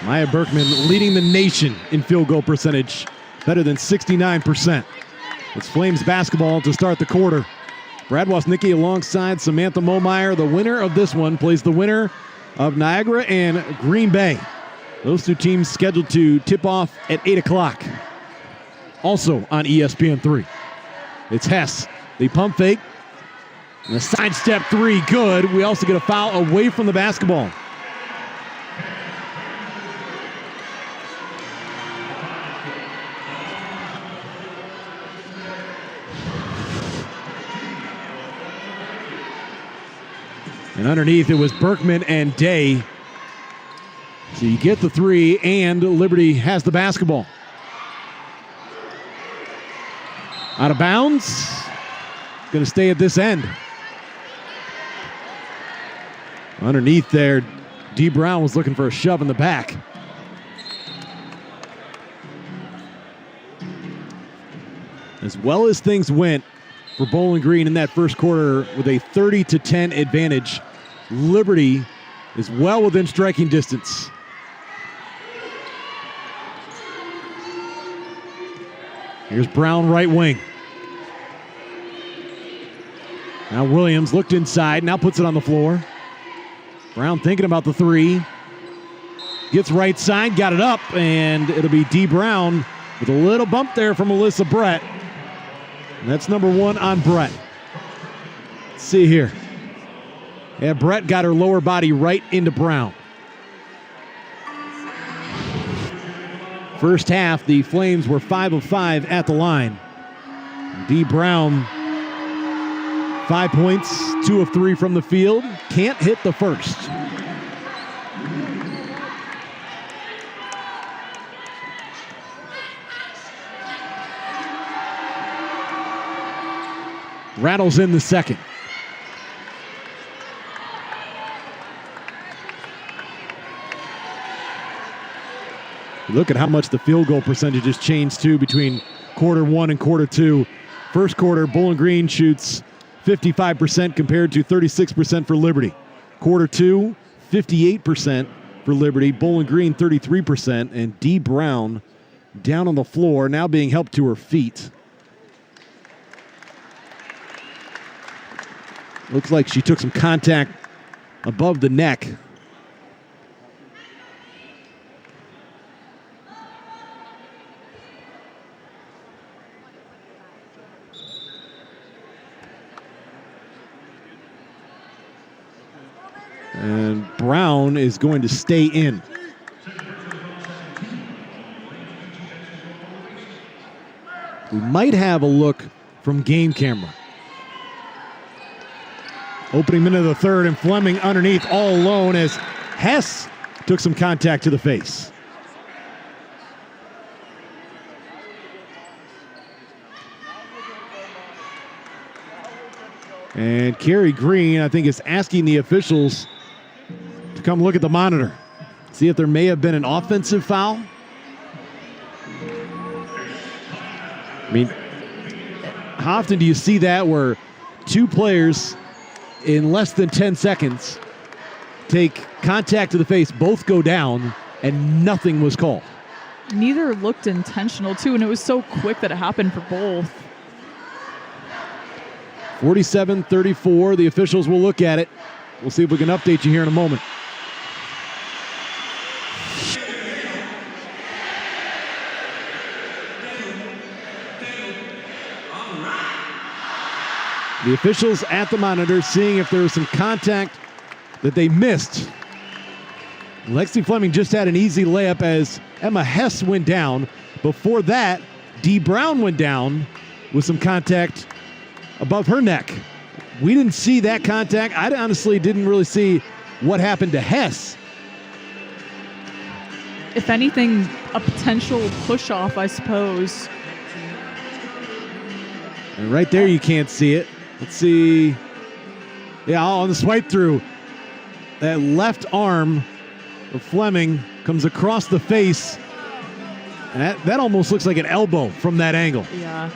Maya Berkman leading the nation in field goal percentage, better than 69%. It's Flames basketball to start the quarter. Brad Wasnicki alongside Samantha Momeyer. The winner of this one plays the winner of Niagara and Green Bay. Those 2 teams scheduled to tip off at 8 o'clock. Also on ESPN3. It's Hess. The pump fake. And a sidestep 3, good. We also get a foul away from the basketball. And underneath, it was Berkman and Day. So you get the 3, and Liberty has the basketball. Out of bounds. Going to stay at this end. Underneath there, Dee Brown was looking for a shove in the back. As well as things went for Bowling Green in that first quarter with a 30-10 advantage, Liberty is well within striking distance. Here's Brown, right wing. Now Williams looked inside, now puts it on the floor. Brown thinking about the 3. Gets right side, got it up, and it'll be Dee Brown with a little bump there from Alyssa Brett. And that's number 1 on Brett. Let's see here. Yeah, Brett got her lower body right into Brown. First half, the Flames were 5 of 5 at the line. Dee Brown, 5 points, 2 of 3 from the field. Can't hit the first. Rattles in the second. Look at how much the field goal percentage has changed too between quarter 1 and quarter 2. First quarter, Bowling Green shoots 55% compared to 36% for Liberty. Quarter 2, 58% for Liberty. Bowling Green 33%, and Dee Brown down on the floor, now being helped to her feet. Looks like she took some contact above the neck. And Brown is going to stay in. We might have a look from game camera. Opening minute of the third, and Fleming underneath all alone as Hess took some contact to the face. And Carrie Green, I think, is asking the officials to come look at the monitor, see if there may have been an offensive foul. I mean, how often do you see that where two players in less than 10 seconds take contact to the face, both go down, and nothing was called? Neither looked intentional, too, and it was so quick that it happened for both. 47-34. The officials will look at it. We'll see if we can update you here in a moment. The officials at the monitor seeing if there was some contact that they missed. Lexi Fleming just had an easy layup as Emma Hess went down. Before that, Dee Brown went down with some contact above her neck. We didn't see that contact. I honestly didn't really see what happened to Hess. If anything, a potential push-off, I suppose. And right there, you can't see it. Let's see. Yeah, on the swipe through. That left arm of Fleming comes across the face. And that almost looks like an elbow from that angle. Yeah.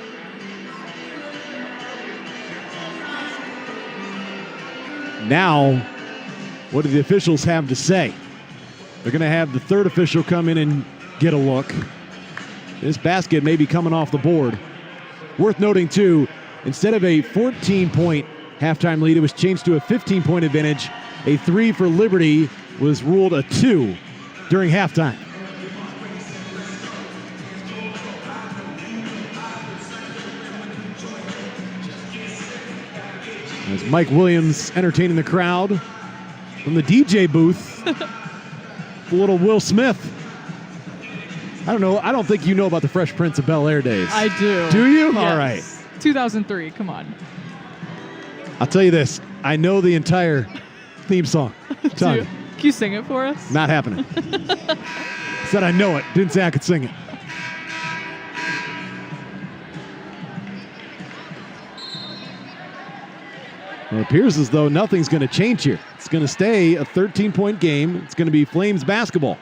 Now, what do the officials have to say? They're going to have the third official come in and get a look. This basket may be coming off the board. Worth noting, too, instead of a 14-point halftime lead, it was changed to a 15-point advantage. A 3 for Liberty was ruled a 2 during halftime. As Mike Williams entertaining the crowd from the DJ booth. The little Will Smith. I don't know. I don't think you know about the Fresh Prince of Bel-Air days. I do. Do you? Yes. All right. 2003. Come on. I'll tell you this. I know the entire theme song. Can you sing it for us? Not happening. Said I know it. Didn't say I could sing it. Well, it appears as though nothing's going to change here. It's going to stay a 13-point game. It's going to be Flames basketball.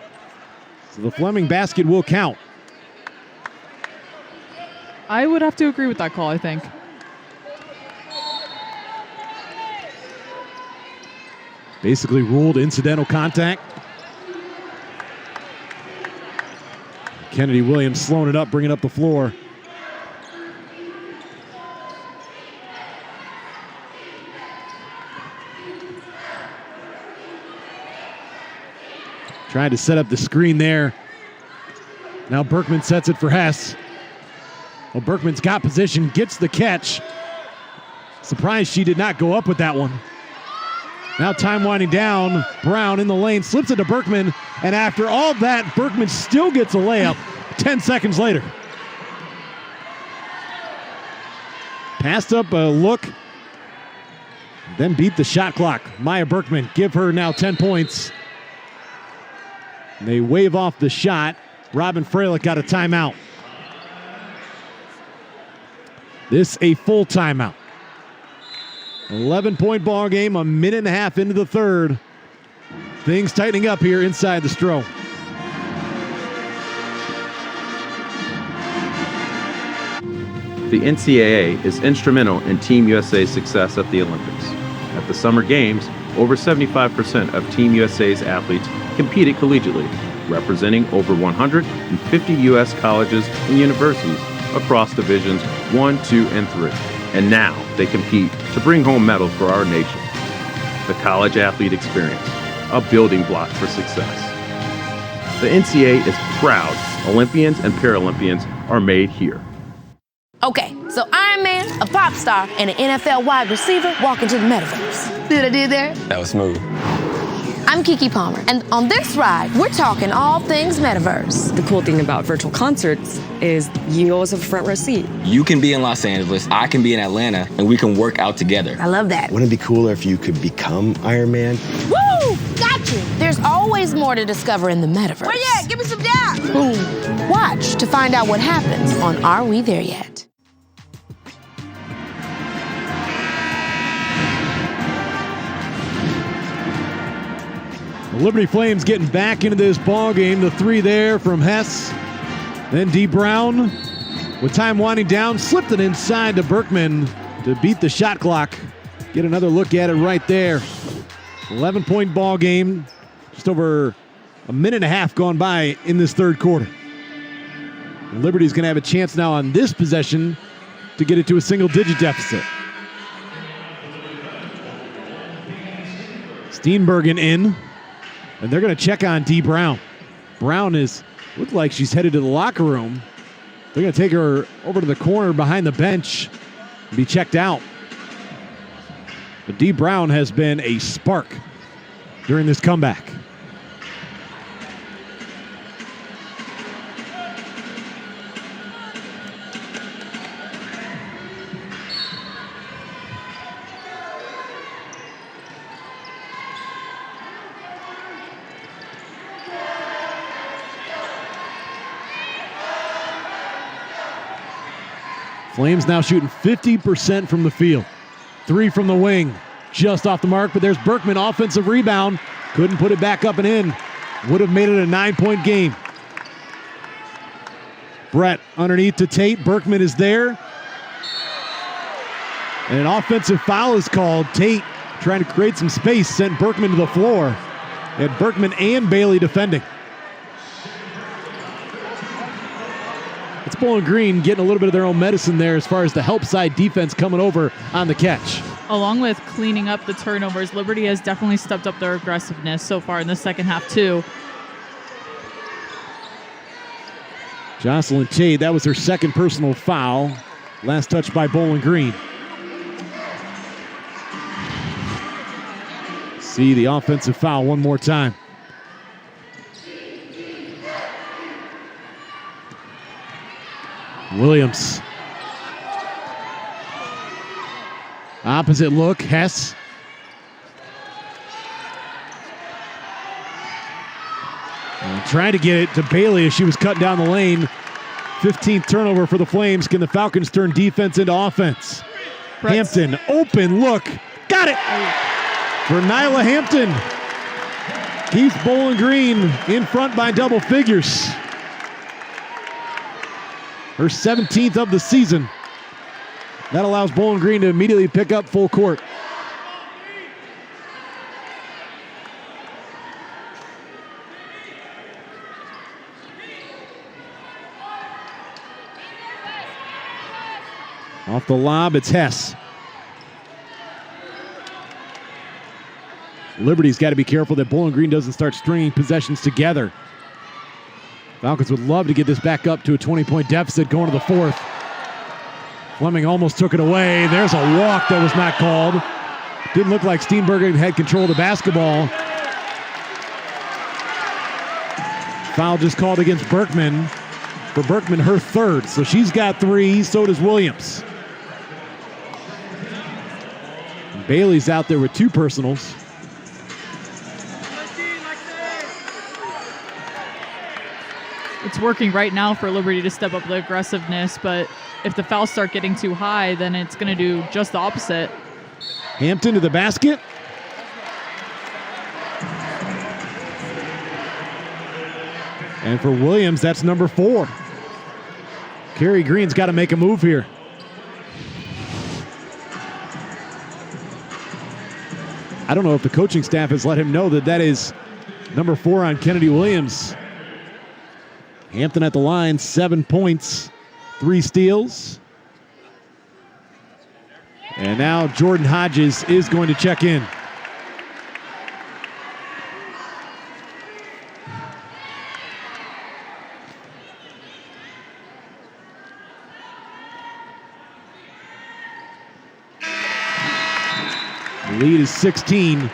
So the Fleming basket will count. I would have to agree with that call, I think. Basically ruled incidental contact. Kennedy Williams slowing it up, bringing up the floor. Trying to set up the screen there. Now Berkman sets it for Hess. Well, Berkman's got position, gets the catch. Surprised she did not go up with that one. Now time winding down. Brown in the lane, slips it to Berkman. And after all that, Berkman still gets a layup 10 seconds later. Passed up a look, then beat the shot clock. Maya Berkman, give her now 10 points. They wave off the shot. Robin Freilich got a timeout. This a full timeout. 11-point ball game, a minute and a half into the third. Things tightening up here inside the Stro. The NCAA is instrumental in Team USA's success at the Olympics. At the Summer Games, over 75% of Team USA's athletes competed collegiately, representing over 150 U.S. colleges and universities across divisions 1, 2, and 3. And now they compete to bring home medals for our nation. The college athlete experience, a building block for success. The NCAA is proud Olympians and Paralympians are made here. Okay, so Iron Man, a pop star, and an NFL wide receiver walk into the metaverse. See what I did there? That was smooth. I'm Kiki Palmer, and on this ride, we're talking all things metaverse. The cool thing about virtual concerts is you always have a front row seat. You can be in Los Angeles, I can be in Atlanta, and we can work out together. I love that. Wouldn't it be cooler if you could become Iron Man? Woo! Got you! There's always more to discover in the metaverse. Where you at? Give me some dap! Boom. Watch to find out what happens on Are We There Yet? The Liberty Flames getting back into this ball game. The three there from Hess. Then D. Brown, with time winding down, slipped it inside to Berkman to beat the shot clock. Get another look at it right there. 11-point ball game. Just over a minute and a half gone by in this third quarter. Liberty's going to have a chance now on this possession to get it to a single-digit deficit. Steenbergen in. And they're going to check on D. Brown. Brown looked like she's headed to the locker room. They're going to take her over to the corner behind the bench and be checked out. But D. Brown has been a spark during this comeback. Flames now shooting 50% from the field. 3 from the wing, just off the mark, but there's Berkman, offensive rebound. Couldn't put it back up and in. Would have made it a 9-point game. Brett underneath to Tate. Berkman is there. And an offensive foul is called. Tate trying to create some space, sent Berkman to the floor. And Berkman and Bailey defending. It's Bowling Green getting a little bit of their own medicine there as far as the help side defense coming over on the catch. Along with cleaning up the turnovers, Liberty has definitely stepped up their aggressiveness so far in the second half too. Jocelyn Tate, that was her second personal foul. Last touch by Bowling Green. See the offensive foul one more time. Williams. Opposite look, Hess. Trying to get it to Bailey as she was cutting down the lane. 15th turnover for the Flames. Can the Falcons turn defense into offense? Hampton, open look. Got it for Nyla Hampton. Keeps Bowling Green in front by double figures. Her 17th of the season. That allows Bowling Green to immediately pick up full court. Off the lob, it's Hess. Liberty's got to be careful that Bowling Green doesn't start stringing possessions together. Falcons would love to get this back up to a 20-point deficit going to the fourth. Fleming almost took it away. There's a walk that was not called. Didn't look like Steenbergen had control of the basketball. Foul just called against Berkman. For Berkman, her third. So she's got 3, so does Williams. And Bailey's out there with 2 personals. It's working right now for Liberty to step up the aggressiveness, but if the fouls start getting too high, then it's going to do just the opposite. Hampton to the basket. And for Williams, that's number 4. Kerry Green's got to make a move here. I don't know if the coaching staff has let him know that is Number 4 on Kennedy Williams. Hampton at the line, 7 points, 3 steals. And now Jordan Hodges is going to check in. The lead is 16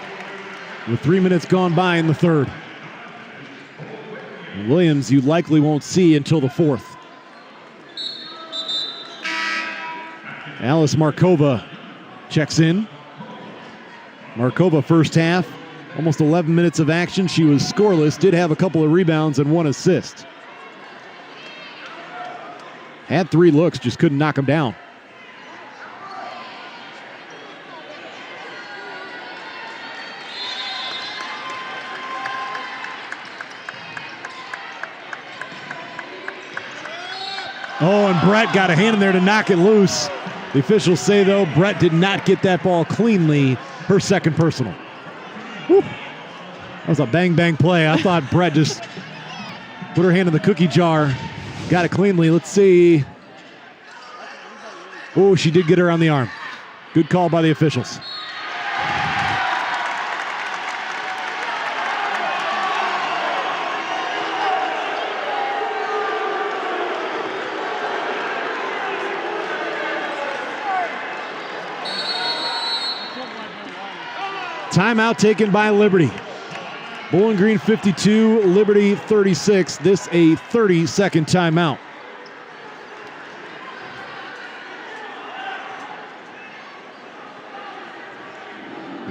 with 3 minutes gone by in the third. And Williams you likely won't see until the fourth. Alice Markova checks in. Markova first half, almost 11 minutes of action. She was scoreless, did have a couple of rebounds and 1 assist. Had 3 looks, just couldn't knock them down. Oh, and Brett got a hand in there to knock it loose. The officials say, though, Brett did not get that ball cleanly. Her second personal. Whew. That was a bang-bang play. I thought Brett just put her hand in the cookie jar. Got it cleanly. Let's see. Oh, she did get her on the arm. Good call by the officials. Timeout taken by Liberty. Bowling Green 52, Liberty 36. This a 30-second timeout.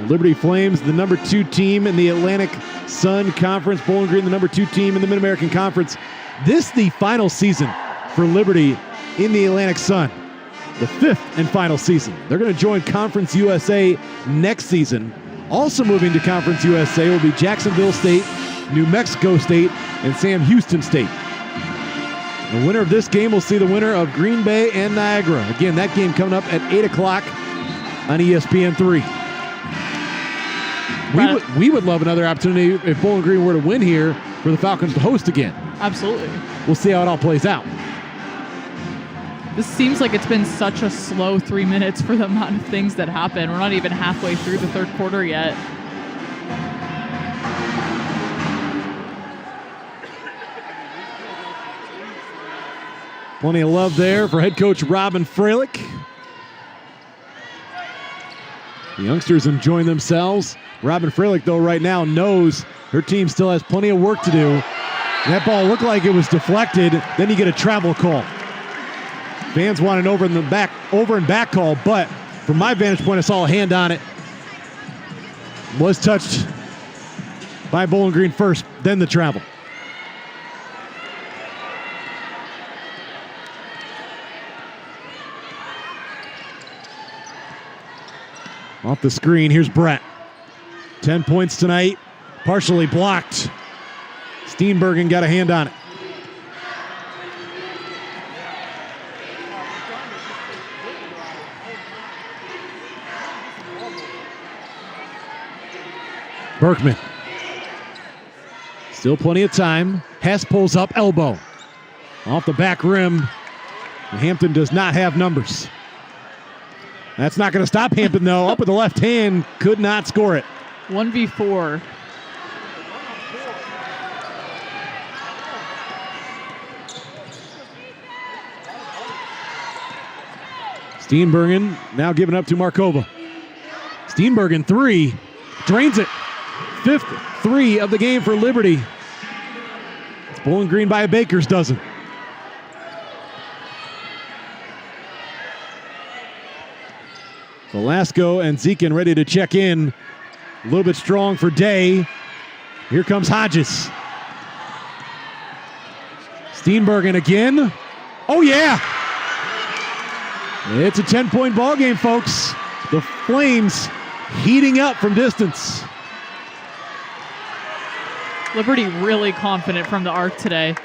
Liberty Flames, the number 2 team in the Atlantic Sun Conference. Bowling Green, the number 2 team in the Mid-American Conference. This the final season for Liberty in the Atlantic Sun. The 5th and final season. They're going to join Conference USA next season. Also moving to Conference USA will be Jacksonville State, New Mexico State, and Sam Houston State. The winner of this game will see the winner of Green Bay and Niagara. Again, that game coming up at 8 o'clock on ESPN3. We would love another opportunity if Bowling Green were to win here for the Falcons to host again. Absolutely. We'll see how it all plays out. This seems like it's been such a slow 3 minutes for the amount of things that happen. We're not even halfway through the third quarter yet. Plenty of love there for head coach Robin Freilich. The youngsters enjoying themselves. Robin Freilich, though, right now knows her team still has plenty of work to do. That ball looked like it was deflected. Then you get a travel call. Fans want an over and back call, but from my vantage point, I saw a hand on it. Was touched by Bowling Green first, then the travel. Off the screen, here's Brett. 10 points tonight, partially blocked. Steenbergen got a hand on it. Berkman. Still plenty of time. Hess pulls up, elbow. Off the back rim. Hampton does not have numbers. That's not going to stop Hampton, though. Up with the left hand, could not score it. 1v4. Steenbergen now giving up to Markova. Steenbergen 3, drains it. 5th 3 of the game for Liberty. It's Bowling Green by a baker's dozen. Velasco and Zekin ready to check in. A little bit strong for Day. Here comes Hodges. Steenbergen again. Oh, yeah. It's a 10-point ball game, folks. The Flames heating up from distance. Liberty really confident from the arc today.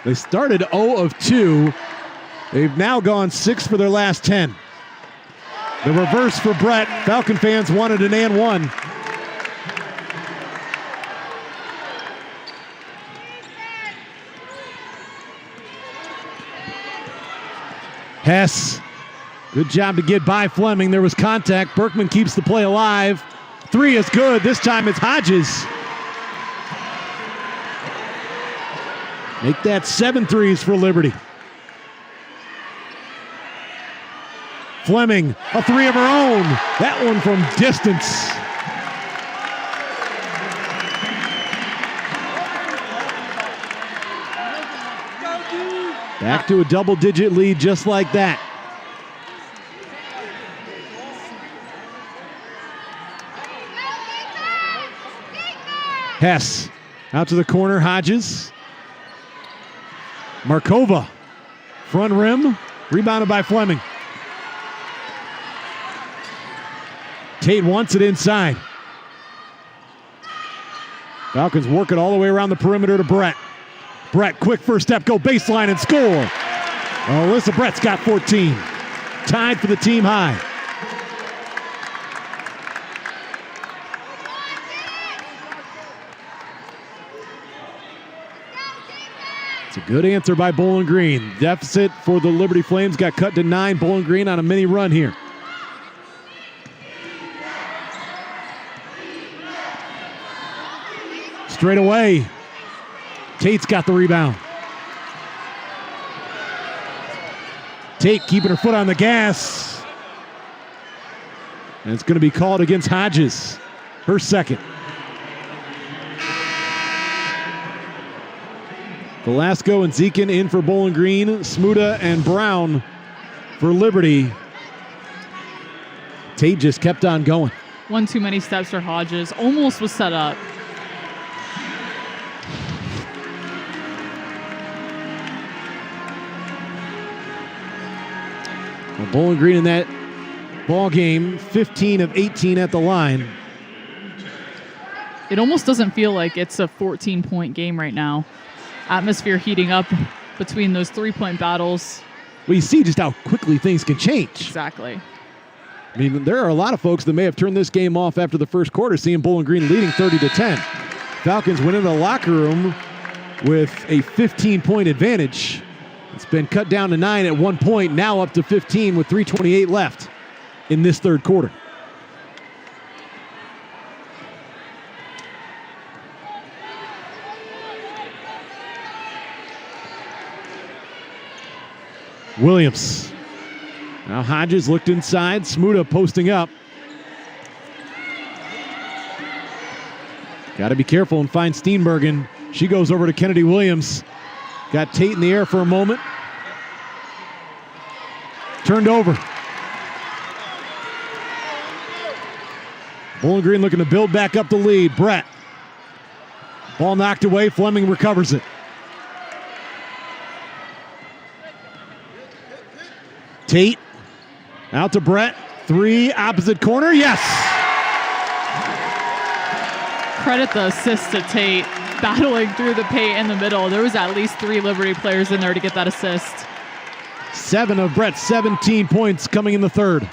They started 0 of 2. They've now gone 6 for their last 10. The reverse for Brett. Falcon fans wanted an and one. Hess, good job to get by Fleming. There was contact. Berkman keeps the play alive. 3 is good. This time it's Hodges. Make that 7 threes for Liberty. Fleming, a 3 of her own. That one from distance. Back to a double-digit lead just like that. Hess out to the corner. Hodges. Markova, front rim, rebounded by Fleming. Tate wants it inside. Falcons work it all the way around the perimeter to Brett. Brett, quick first step, go baseline and score. Alyssa Brett's got 14. Tied for the team high. It's a good answer by Bowling Green. Deficit for the Liberty Flames got cut to 9. Bowling Green on a mini run here. Straight away. Tate's got the rebound. Tate keeping her foot on the gas. And it's going to be called against Hodges. Her second. Velasco and Zekin in for Bowling Green. Smuda and Brown for Liberty. Tate just kept on going. One too many steps for Hodges. Almost was set up. Well, Bowling Green in that ball game, 15 of 18 at the line. It almost doesn't feel like it's a 14-point game right now. Atmosphere heating up between those three-point battles. Well, you see just how quickly things can change. Exactly. I mean, there are a lot of folks that may have turned this game off after the first quarter, seeing Bowling Green leading 30-10. Falcons went into the locker room with a 15-point advantage. It's been cut down to 9 at one point, now up to 15 with 3:28 left in this third quarter. Williams. Now Hodges looked inside. Smuda posting up. Got to be careful and find Steenbergen. She goes over to Kennedy Williams. Got Tate in the air for a moment. Turned over. Bowling Green looking to build back up the lead. Brett. Ball knocked away. Fleming recovers it. Tate out to Brett. 3, opposite corner. Yes. Credit the assist to Tate. Battling through the paint in the middle. There was at least 3 Liberty players in there to get that assist. 7 of Brett's 17 points coming in the third.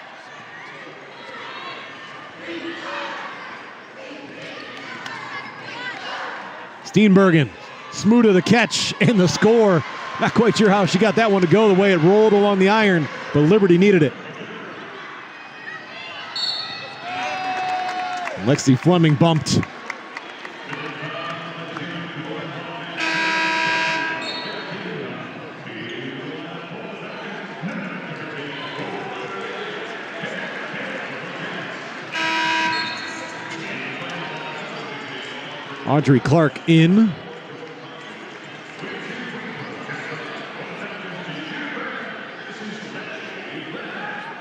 Steenbergen. Smuda the catch and the score. Not quite sure how she got that one to go the way it rolled along the iron, but Liberty needed it. Lexi Fleming bumped. Audrey Clark in.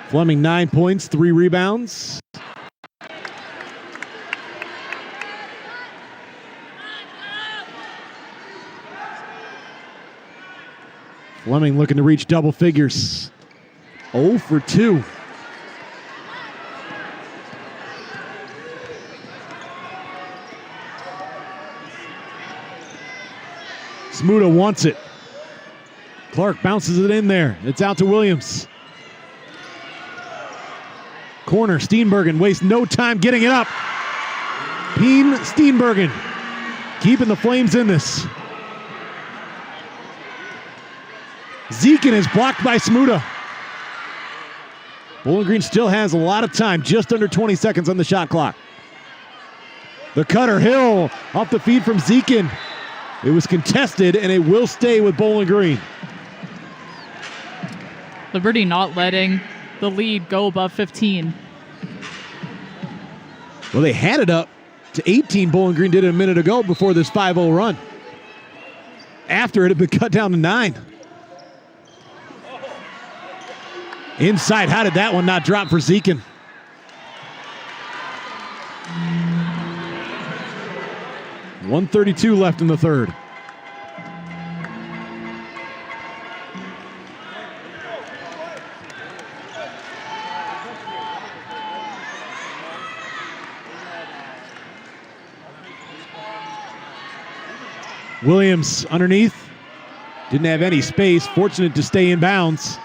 Fleming 9 points, 3 rebounds. Fleming looking to reach double figures. 0 for 2. Smuda wants it. Clark bounces it in there. It's out to Williams. Corner, Steenbergen wastes no time getting it up. Peen, Steenbergen keeping the Flames in this. Zekin is blocked by Smuda. Bowling Green still has a lot of time, just under 20 seconds on the shot clock. The cutter, Hill, off the feed from Zekin. It was contested, and it will stay with Bowling Green. Liberty not letting the lead go above 15. Well, they had it up to 18. Bowling Green did it a minute ago before this 5-0 run. After it had been cut down to 9. Inside, how did that one not drop for Zekin? .132 left in the third. Williams underneath. Didn't have any space. Fortunate to stay in bounds.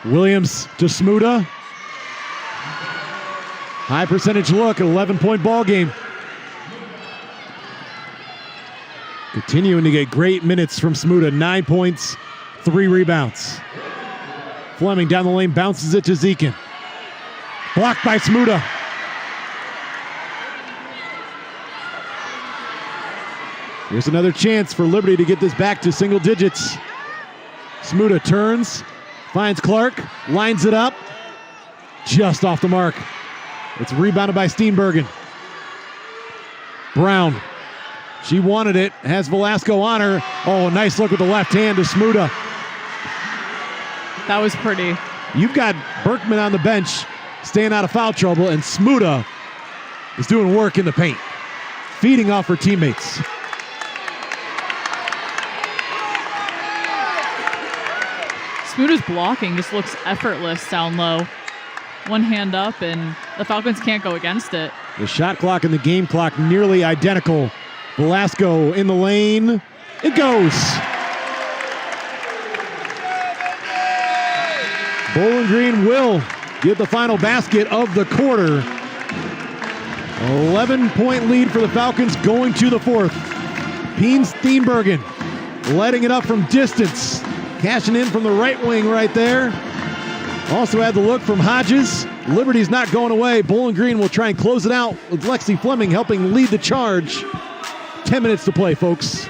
Williams to Smuda. High percentage look, an 11-point ball game. Continuing to get great minutes from Smuda. 9 points, 3 rebounds. Fleming down the lane, bounces it to Zekin. Blocked by Smuda. Here's another chance for Liberty to get this back to single digits. Smuda turns, finds Clark, lines it up, just off the mark. It's rebounded by Steenbergen. Brown, she wanted it, has Velasco on her. Oh, a nice look with the left hand to Smuda. That was pretty. You've got Berkman on the bench, staying out of foul trouble, and Smuda is doing work in the paint, feeding off her teammates. Smuda's blocking just looks effortless down low. One hand up, and the Falcons can't go against it. The shot clock and the game clock nearly identical. Velasco in the lane. It goes. Bowling Green will get the final basket of the quarter. 11-point lead for the Falcons going to the fourth. Peen Steenbergen letting it up from distance. Cashing in from the right wing right there. Also had the look from Hodges. Liberty's not going away. Bowling Green will try and close it out with Lexi Fleming helping lead the charge. 10 minutes to play, folks.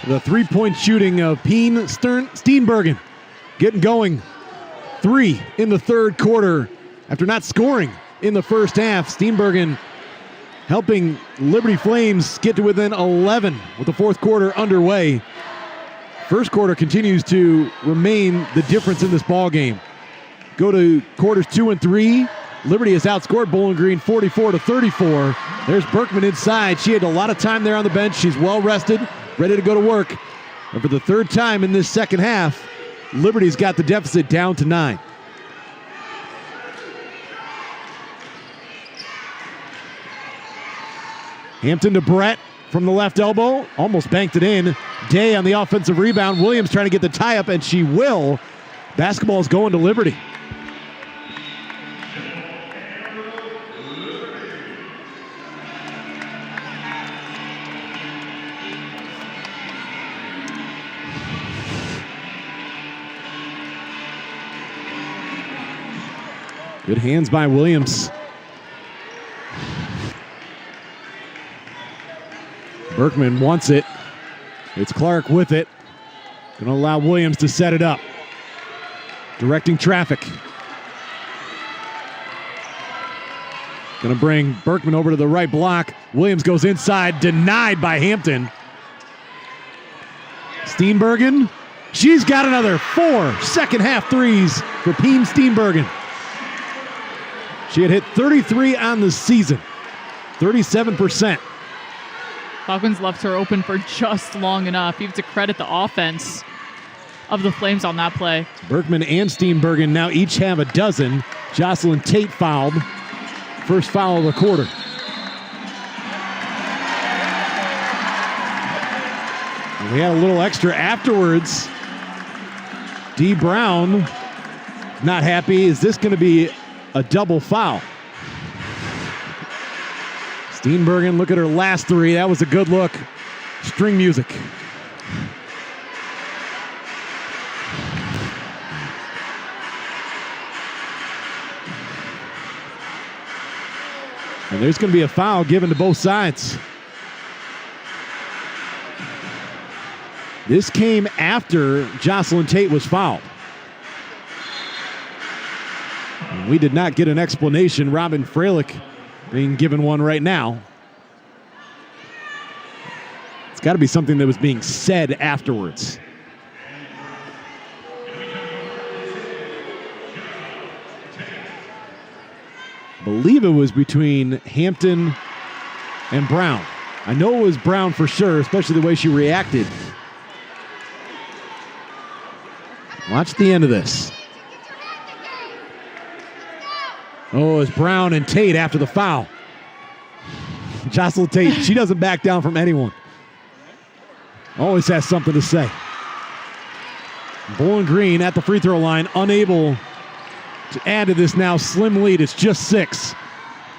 The three-point shooting of Peen Steenbergen getting going. 3 in the third quarter after not scoring in the first half. Steenbergen helping Liberty Flames get to within 11 with the fourth quarter underway. First quarter continues to remain the difference in this ball game. Go to quarters 2 and 3. Liberty has outscored Bowling Green 44-34. There's Berkman inside. She had a lot of time there on the bench. She's well rested, ready to go to work. And for the third time in this second half, Liberty's got the deficit down to 9. Hampton to Brett from the left elbow. Almost banked it in. Day on the offensive rebound. Williams trying to get the tie-up, and she will. Basketball is going to Liberty. Good hands by Williams. Berkman wants it. It's Clark with it. Going to allow Williams to set it up. Directing traffic. Going to bring Berkman over to the right block. Williams goes inside, denied by Hampton. Steenbergen. She's got another 4 second half threes for Peen Steenbergen. She had hit 33 on the season. 37%. Falcons left her open for just long enough. You have to credit the offense of the Flames on that play. Berkman and Steenbergen now each have a dozen. Jocelyn Tate fouled. First foul of the quarter. And we had a little extra afterwards. D. Brown not happy. Is this going to be a double foul? Steenbergen, look at her last three. That was a good look. String music. And there's going to be a foul given to both sides. This came after Jocelyn Tate was fouled. And we did not get an explanation. Robin Freilich being given one right now. It's got to be something that was being said afterwards. I believe it was between Hampton and Brown. I know it was Brown for sure, especially the way she reacted. Watch the end of this. Oh, it's Brown and Tate after the foul. Jocelyn Tate, she doesn't back down from anyone. Always has something to say. Bowling Green at the free throw line, unable to add to this now slim lead. It's just 6.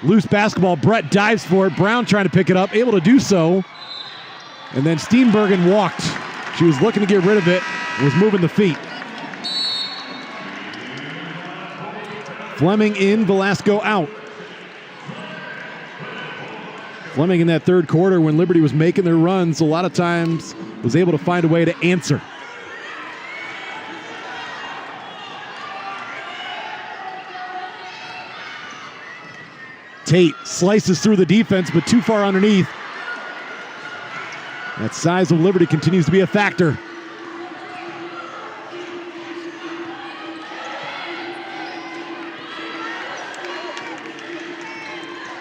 Loose basketball. Brett dives for it. Brown trying to pick it up, able to do so. And then Steenbergen walked. She was looking to get rid of it, was moving the feet. Fleming in, Velasco out. Fleming in that third quarter when Liberty was making their runs, a lot of times was able to find a way to answer. Tate slices through the defense, but too far underneath. That size of Liberty continues to be a factor.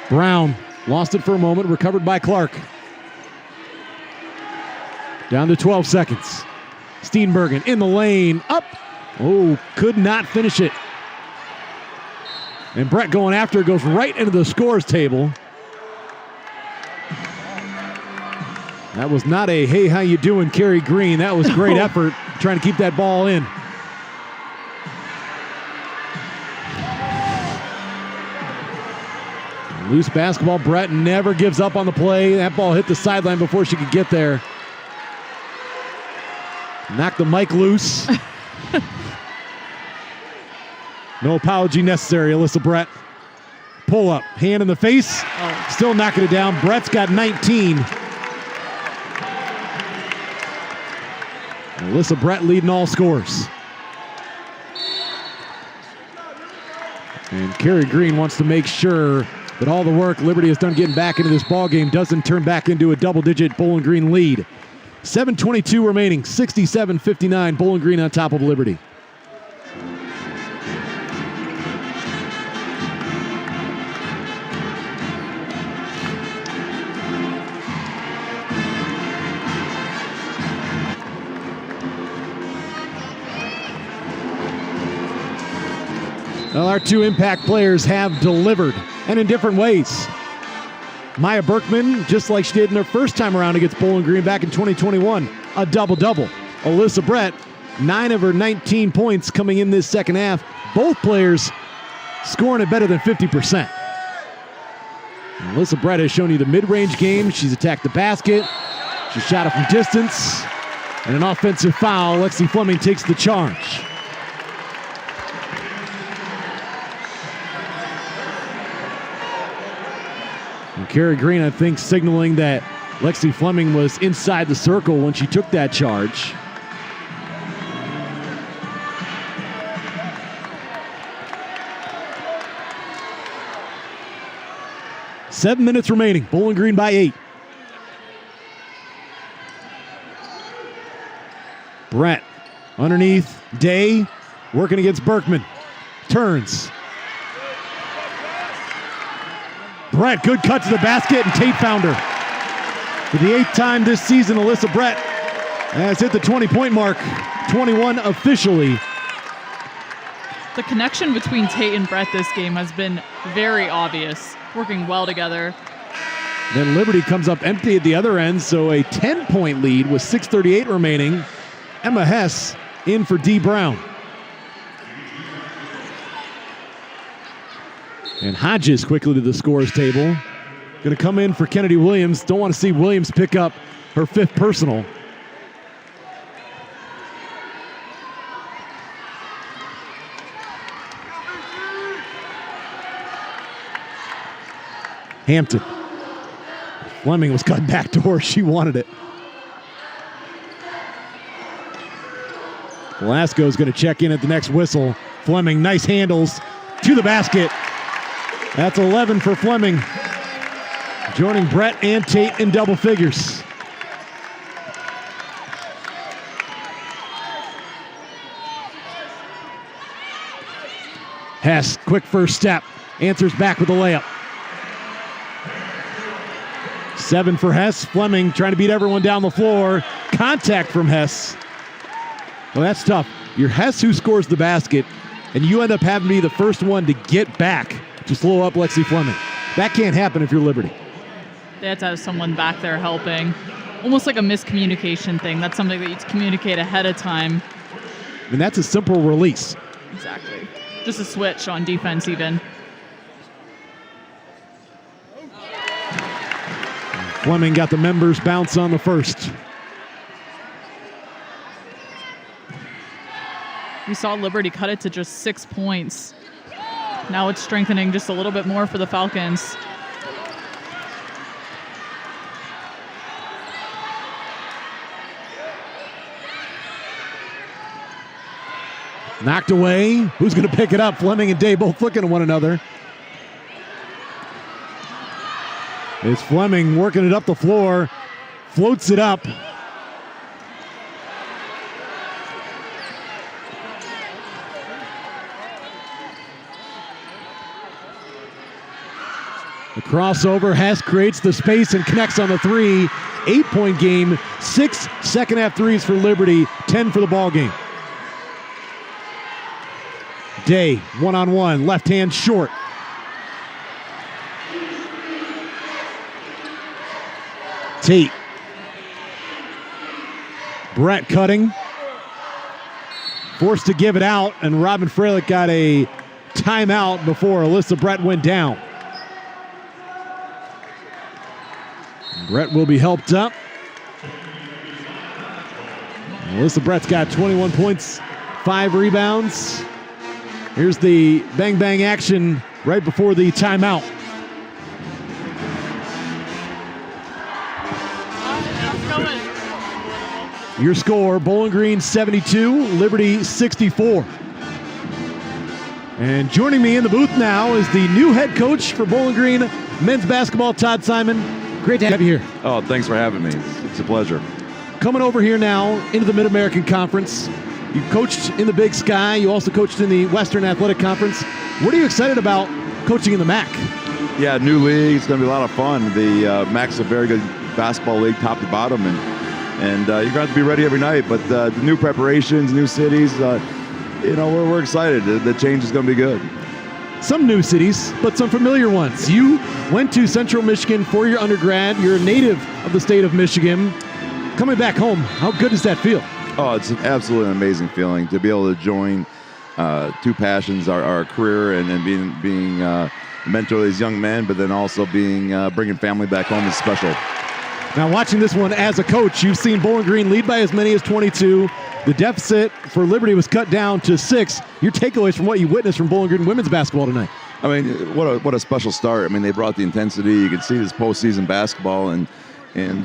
Brown lost it for a moment, recovered by Clark. Down to 12 seconds. Steenbergen in the lane, up. Oh, could not finish it. And Brett going after it, goes right into the scores table. That was not a, hey, how you doing, Carrie Green. That was great effort trying to keep that ball in. Loose basketball. Brett never gives up on the play. That ball hit the sideline before she could get there. Knocked the mic loose. No apology necessary, Alyssa Brett. Pull up, hand in the face. Still knocking it down. Brett's got 19. Alyssa Brett leading all scores. And Carrie Green wants to make sure that all the work Liberty has done getting back into this ball game doesn't turn back into a double-digit Bowling Green lead. 7:22 remaining, 67-59, Bowling Green on top of Liberty. Well, our two impact players have delivered, and in different ways. Maya Berkman, just like she did in her first time around against Bowling Green back in 2021, a double-double. Alyssa Brett, 9 of her 19 points coming in this second half. Both players scoring at better than 50%. And Alyssa Brett has shown you the mid-range game. She's attacked the basket. She shot it from distance. And an offensive foul. Lexi Fleming takes the charge. And Carrie Green, I think, signaling that Lexi Fleming was inside the circle when she took that charge. Seven minutes remaining. Bowling Green by 8. Brett underneath. Day working against Berkman. Turns. Brett, good cut to the basket, and Tate found her. For the 8th time this season, Alyssa Brett has hit the 20-point mark. 21 officially. The connection between Tate and Brett this game has been very obvious, working well together. Then Liberty comes up empty at the other end, so a 10-point lead with 6:38 remaining. Emma Hess in for Dee Brown. And Hodges quickly to the scores table. Going to come in for Kennedy Williams. Don't want to see Williams pick up her 5th personal. Hampton. Fleming was cut backdoor. She wanted it. Velasco is going to check in at the next whistle. Fleming, nice handles to the basket. That's 11 for Fleming. Joining Brett and Tate in double figures. Hess, quick first step. Answers back with a layup. 7 for Hess. Fleming trying to beat everyone down the floor. Contact from Hess. Well, that's tough. You're Hess who scores the basket, and you end up having to be the first one to get back to slow up Lexi Fleming. That can't happen if you're Liberty. They have to have someone back there helping. Almost like a miscommunication thing. That's something that you communicate ahead of time. And that's a simple release. Exactly. Just a switch on defense even. Fleming got the members bounce on the first. We saw Liberty cut it to just 6 points. Now it's strengthening just a little bit more for the Falcons. Knocked away. Who's going to pick it up? Fleming and Day both looking at one another. It's Fleming working it up the floor. Floats it up. The crossover. Hess creates the space and connects on the 3. 8-point game. 6 second-half threes for Liberty. 10 for the ball game. Day, one-on-one, left hand short. Tate. Brett cutting. Forced to give it out, and Robin Freilich got a timeout before Alyssa Brett went down. Brett will be helped up. Alyssa Brett's got 21 points, 5 rebounds. Here's the bang-bang action right before the timeout. Your score, Bowling Green 72, Liberty 64. And joining me in the booth now is the new head coach for Bowling Green men's basketball, Todd Simon. Great to have you here. Oh, thanks for having me. It's a pleasure. Coming over here now into the Mid-American Conference. You coached in the Big Sky. You also coached in the Western Athletic Conference. What are you excited about coaching in the MAC? Yeah, new league. It's going to be a lot of fun. The MAC's a very good basketball league, top to bottom, and you're going to have to be ready every night. But the new preparations, new cities, we're excited. The change is going to be good. Some new cities, but some familiar ones. You went to Central Michigan for your undergrad. You're a native of the state of Michigan. Coming back home, how good does that feel? Oh, it's absolutely an amazing feeling to be able to join two passions, our career and being mentor to these young men, but then also bringing family back home is special. Now, watching this one as a coach, you've seen Bowling Green lead by as many as 22. The deficit for Liberty was cut down to 6. Your takeaways from what you witnessed from Bowling Green women's basketball tonight? I mean, what a special start. I mean, they brought the intensity. You can see this postseason basketball, and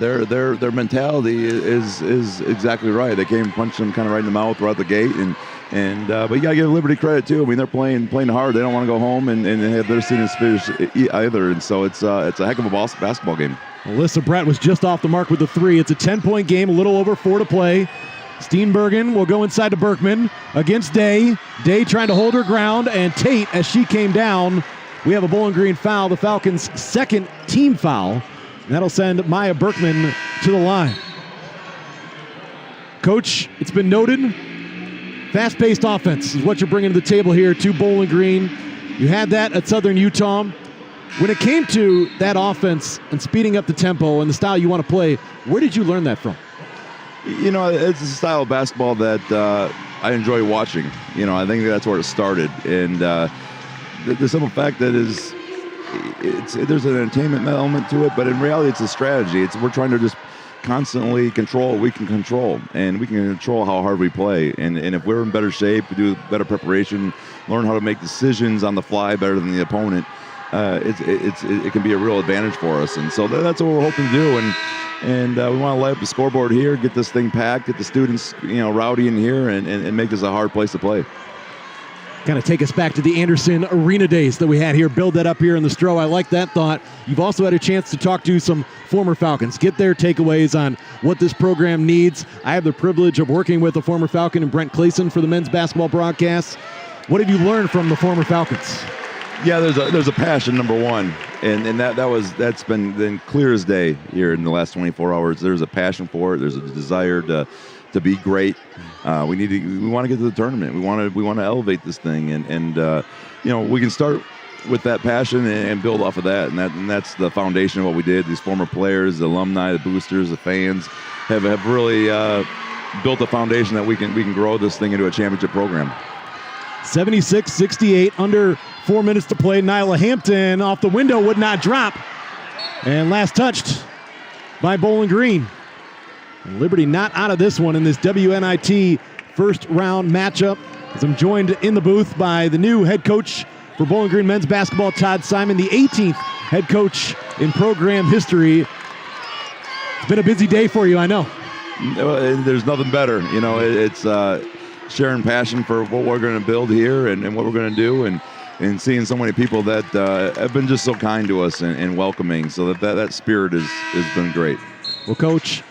their mentality is exactly right. They came and punched them kind of right in the mouth right out the gate, but you got to give Liberty credit too. I mean, they're playing hard. They don't want to go home and have their seasons finished either, and so it's a heck of a basketball game. Alyssa Brett was just off the mark with the 3. It's a 10-point game, a little over 4 to play. Steenbergen will go inside to Berkman against Day. Day trying to hold her ground, and Tate, as she came down, we have a Bowling Green foul, the Falcons' second team foul. And that'll send Maya Berkman to the line. Coach, it's been noted, fast-paced offense is what you're bringing to the table here to Bowling Green. You had that at Southern Utah. When it came to that offense and speeding up the tempo and the style you want to play, where did you learn that from? You know, it's a style of basketball that I enjoy watching. You know, I think that's where it started. And the simple fact that is there's an entertainment element to it, but in reality, it's a strategy. We're trying to just constantly control what we can control, and we can control how hard we play. And if we're in better shape, we do better preparation, learn how to make decisions on the fly better than the opponent, it can be a real advantage for us. And so that's what we're hoping to do. And we want to light up the scoreboard here, get this thing packed, get the students rowdy in here, and make this a hard place to play. Kind of take us back to the Anderson Arena days that we had here. Build that up here in the Stro. I like that thought. You've also had a chance to talk to some former Falcons, get their takeaways on what this program needs. I have the privilege of working with a former Falcon and Brent Clayson for the men's basketball broadcasts. What have you learned from the former Falcons? Yeah, there's a passion, number one, and that's been clear as day here in the last 24 hours. There's a passion for it. There's a desire to be great. We want to get to the tournament. We want to elevate this thing, and we can start with that passion and build off of that, and that's the foundation of what we did. These former players, the alumni, the boosters, the fans have really built a foundation that we can grow this thing into a championship program. 76-68, under 4 minutes to play. Nyla Hampton off the window, would not drop, and last touched by Bowling Green. Liberty not out of this one in this WNIT first round matchup, as I'm joined in the booth by the new head coach for Bowling Green men's basketball, Todd Simon, the 18th head coach in program history. It's been a busy day for you, I know. There's nothing better. It's sharing passion for what we're going to build here and what we're going to do, and seeing so many people that have been just so kind to us and welcoming. So that spirit has been great. Well, Coach,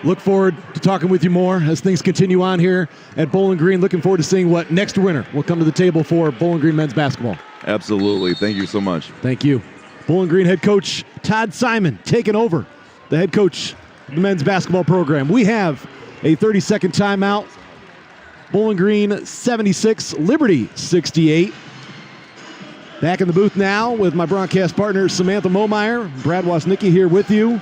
look forward to talking with you more as things continue on here at Bowling Green. Looking forward to seeing what next winter will come to the table for Bowling Green men's basketball. Absolutely. Thank you so much. Thank you. Bowling Green head coach Todd Simon taking over the head coach of the men's basketball program. We have a 30-second timeout. Bowling Green 76, Liberty 68. Back in the booth now with my broadcast partner Samantha Momeyer. Brad Wasnicki here with you.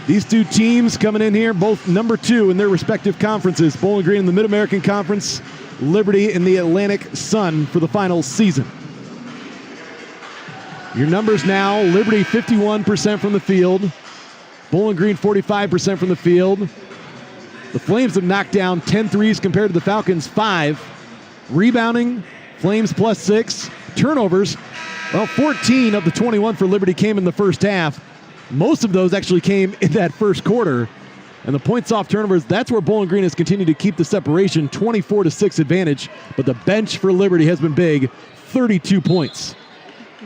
These two teams coming in here, both number 2 in their respective conferences. Bowling Green in the Mid-American Conference, Liberty in the Atlantic Sun for the final season. Your numbers now, Liberty 51% from the field, Bowling Green 45% from the field. The Flames have knocked down 10 threes compared to the Falcons 5. Rebounding, Flames +6. Turnovers, 14 of the 21 for Liberty came in the first half. Most of those actually came in that first quarter. And the points off turnovers, that's where Bowling Green has continued to keep the separation, 24-6 advantage. But the bench for Liberty has been big, 32 points.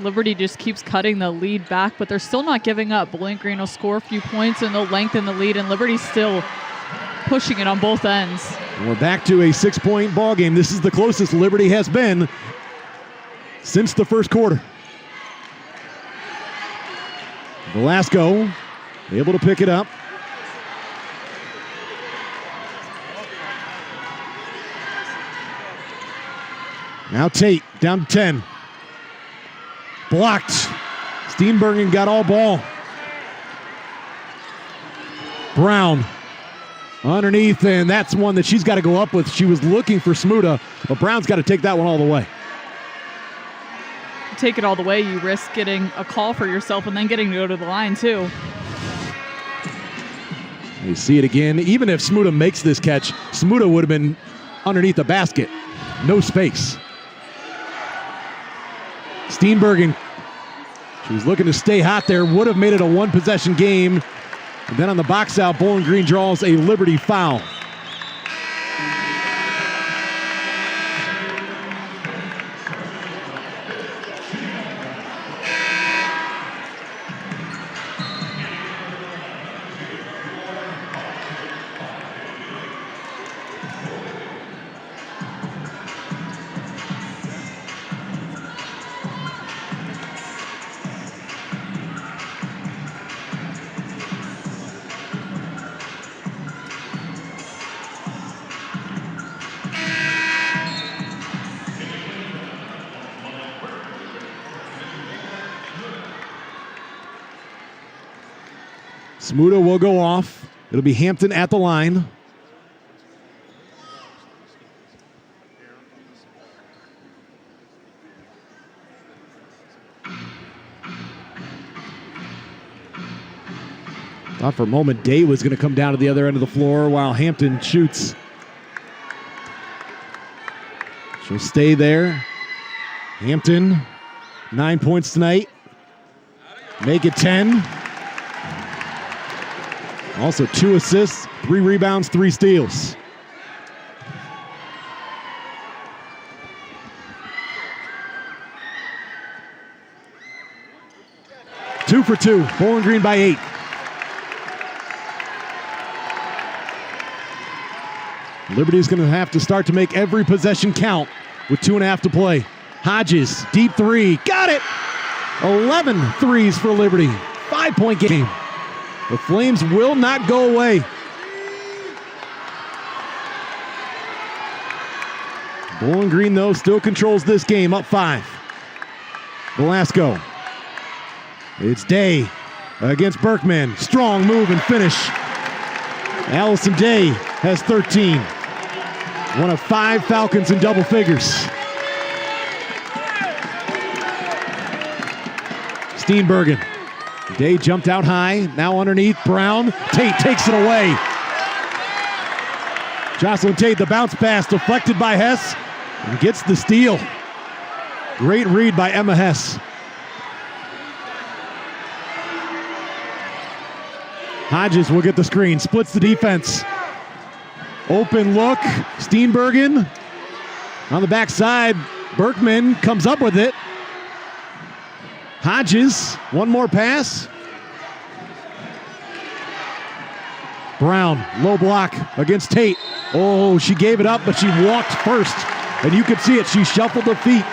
Liberty just keeps cutting the lead back, but they're still not giving up. Bowling Green will score a few points and they'll lengthen the lead, and Liberty's still pushing it on both ends. And we're back to a 6-point ball game. This is the closest Liberty has been since the first quarter. Velasco able to pick it up. Now Tate down to 10. Blocked. Steenbergen got all ball. Brown underneath, and that's one that she's got to go up with. She was looking for Smuda, but Brown's got to take that one all the way. Take it all the way, you risk getting a call for yourself and then getting to go to the line too. You see it again. Even if Smuda makes this catch, Smuda would have been underneath the basket. No space. Steenbergen, she was looking to stay hot there, would have made it a one-possession game. And then on the box out, Bowling Green draws a Liberty foul. Smuda will go off. It'll be Hampton at the line. Thought for a moment Day was going to come down to the other end of the floor while Hampton shoots. She'll stay there. Hampton, 9 points tonight. Make it 10. Also 2 assists, 3 rebounds, 3 steals. Two for 2, Bowling Green by 8. Liberty's going to have to start to make every possession count with 2.5 to play. Hodges, deep 3, got it! 11 threes for Liberty, 5-point game. The Flames will not go away. Bowling Green, though, still controls this game, up 5. Velasco. It's Day against Berkman. Strong move and finish. Allison Day has 13. One of 5 Falcons in double figures. Steenbergen. Day jumped out high, now underneath. Brown. Tate takes it away. Jocelyn Tate, the bounce pass deflected by Hess and gets the steal. Great read by Emma Hess. Hodges will get the screen, splits the defense. Open look, Steenbergen on the backside. Berkman comes up with it. Hodges, one more pass. Brown, low block against Tate. Oh, she gave it up, but she walked first. And you could see it, she shuffled her feet.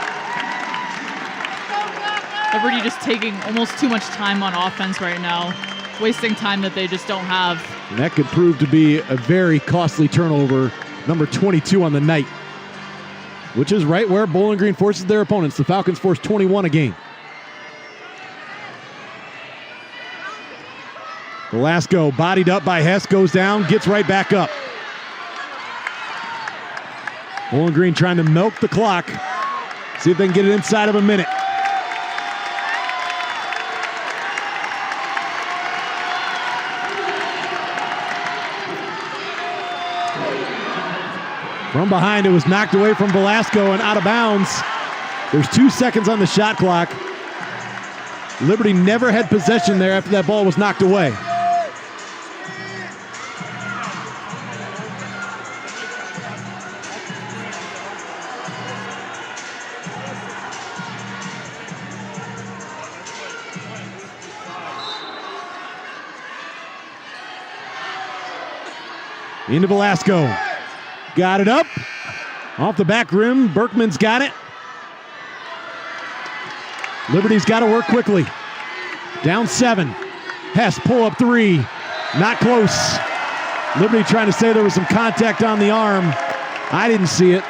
Liberty just taking almost too much time on offense right now. Wasting time that they just don't have. And that could prove to be a very costly turnover, number 22 on the night, which is right where Bowling Green forces their opponents. The Falcons force 21 a game. Velasco, bodied up by Hess, goes down, gets right back up. Bowling Green trying to milk the clock, see if they can get it inside of a minute. From behind, it was knocked away from Velasco and out of bounds. There's 2 seconds on the shot clock. Liberty never had possession there after that ball was knocked away. Into Velasco. Got it up. Off the back rim. Berkman's got it. Liberty's got to work quickly. Down 7. Hess, pull up 3. Not close. Liberty trying to say there was some contact on the arm. I didn't see it.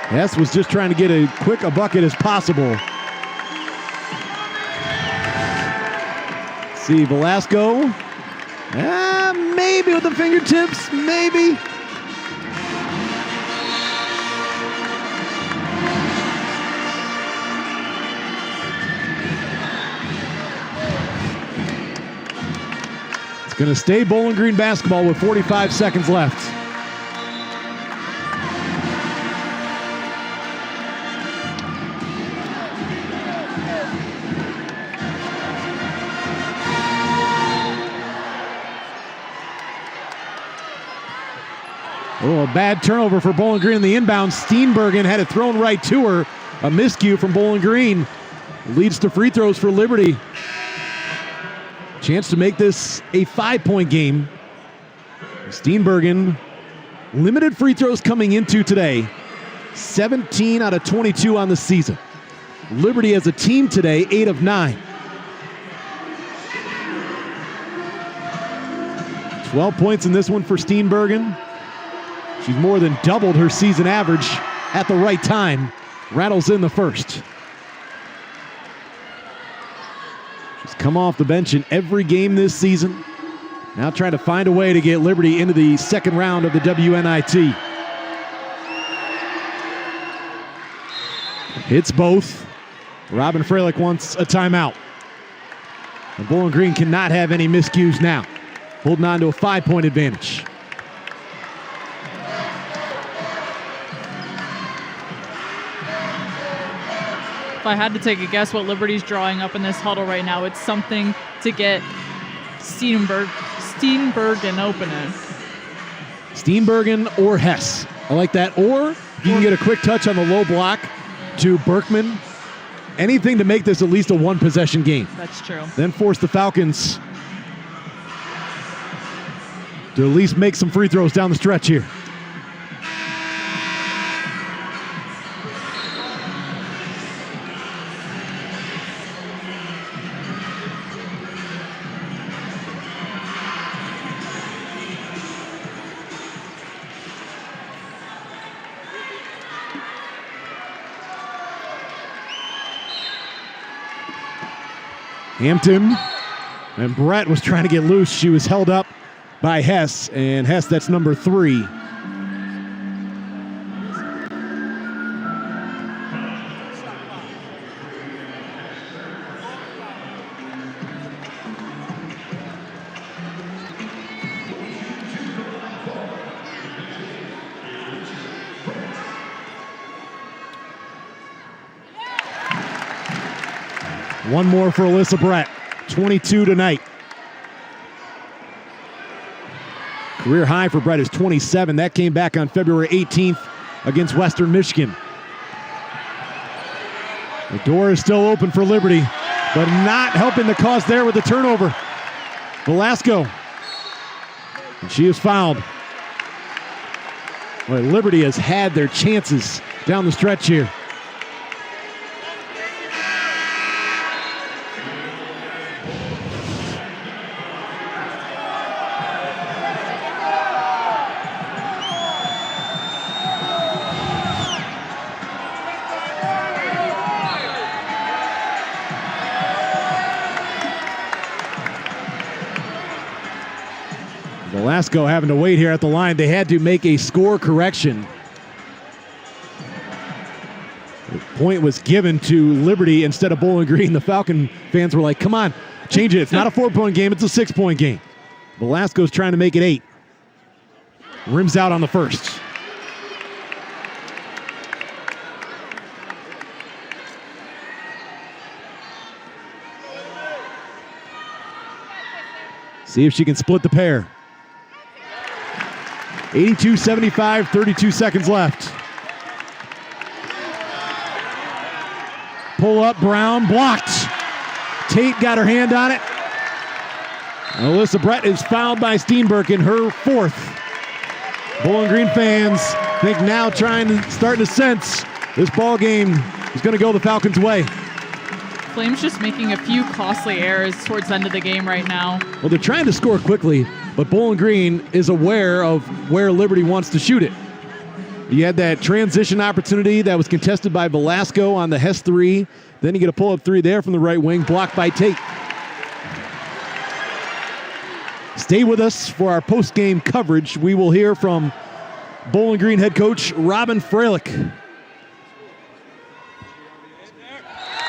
Hess was just trying to get as quick a bucket as possible. See Velasco. Maybe with the fingertips, maybe. It's going to stay Bowling Green basketball with 45 seconds left. Oh, a bad turnover for Bowling Green in the inbound. Steenbergen had it thrown right to her. A miscue from Bowling Green. Leads to free throws for Liberty. Chance to make this a 5-point game. Steenbergen, limited free throws coming into today. 17 out of 22 on the season. Liberty as a team today, 8 of 9. 12 points in this one for Steenbergen. She's more than doubled her season average at the right time. Rattles in the first. She's come off the bench in every game this season. Now trying to find a way to get Liberty into the second round of the WNIT. Hits both. Robin Freilich wants a timeout. And Bowling Green cannot have any miscues now. Holding on to a 5-point advantage. If I had to take a guess what Liberty's drawing up in this huddle right now, it's something to get Steenbergen opening. Steenbergen or Hess. I like that. Or if you can get a quick touch on the low block to Berkman. Anything to make this at least a one-possession game. That's true. Then force the Falcons to at least make some free throws down the stretch here. Hampton, and Brett was trying to get loose. She was held up by Hess, and Hess, that's number 3. One more for Alyssa Brett, 22 tonight. Career high for Brett is 27. That came back on February 18th against Western Michigan. The door is still open for Liberty, but not helping the cause there with the turnover. Velasco, and she is fouled. Well, Liberty has had their chances down the stretch here. Velasco having to wait here at the line. They had to make a score correction. The point was given to Liberty instead of Bowling Green. The Falcon fans were like, come on, change it. It's not a 4-point game, it's a 6-point game. Velasco's trying to make it 8. Rims out on the first. See if she can split the pair. 82-75, 32 seconds left. Pull up, Brown, blocked. Tate got her hand on it. Alyssa Brett is fouled by Steenbergen, her 4th. Bowling Green fans think now starting to sense this ball game is going to go the Falcons' way. Flames just making a few costly errors towards the end of the game right now. Well, they're trying to score quickly, but Bowling Green is aware of where Liberty wants to shoot it. You had that transition opportunity that was contested by Velasco on the Hess 3. Then you get a pull-up 3 there from the right wing, blocked by Tate. Stay with us for our post-game coverage. We will hear from Bowling Green head coach Robin Freilich.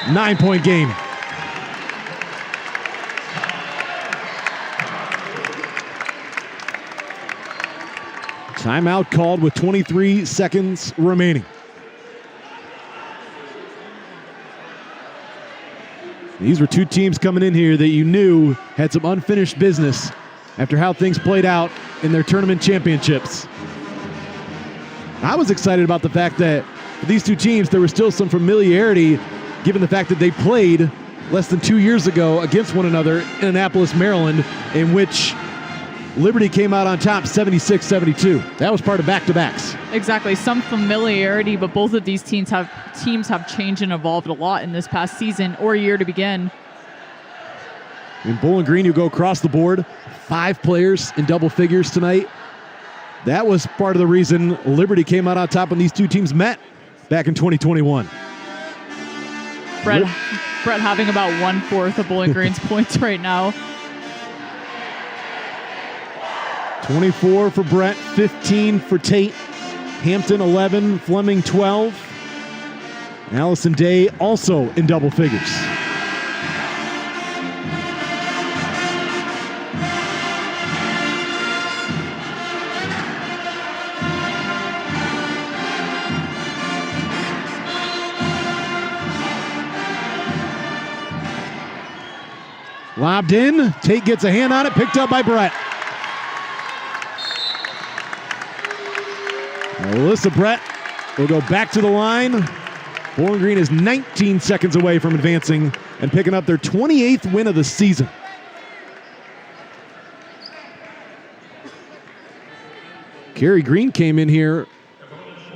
9-point game. Timeout called with 23 seconds remaining. These were two teams coming in here that you knew had some unfinished business after how things played out in their tournament championships. I was excited about the fact that for these two teams, there was still some familiarity given the fact that they played less than 2 years ago against one another in Annapolis, Maryland, in which Liberty came out on top 76-72. That was part of back-to-backs. Exactly, some familiarity, but both of these teams have changed and evolved a lot in this past season or year to begin. In Bowling Green, you go across the board, 5 players in double figures tonight. That was part of the reason Liberty came out on top when these two teams met back in 2021. Brett having about 1/4 of Bowling Green's points right now. 24 for Brett, 15 for Tate, Hampton 11, Fleming 12. Allison Day also in double figures. Lobbed in. Tate gets a hand on it, picked up by Brett. Alyssa Brett will go back to the line. Bowling Green is 19 seconds away from advancing and picking up their 28th win of the season. Carrie Green came in here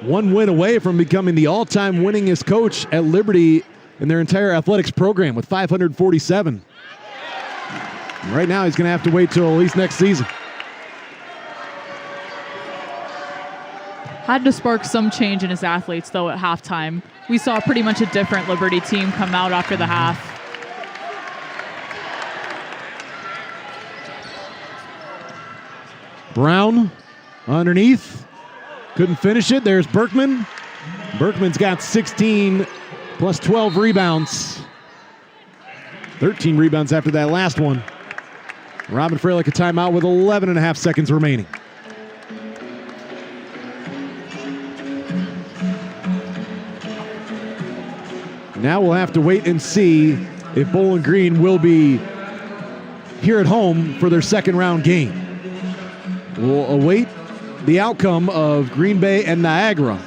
1 win away from becoming the all-time winningest coach at Liberty in their entire athletics program with 547. And right now he's going to have to wait till at least next season. Had to spark some change in his athletes, though, at halftime. We saw pretty much a different Liberty team come out after the half. Brown underneath. Couldn't finish it. There's Berkman. Berkman's got 16 plus 12 rebounds. 13 rebounds after that last one. Robin Freilich a timeout with 11 and a half seconds remaining. Now we'll have to wait and see if Bowling Green will be here at home for their second round game. We'll await the outcome of Green Bay and Niagara.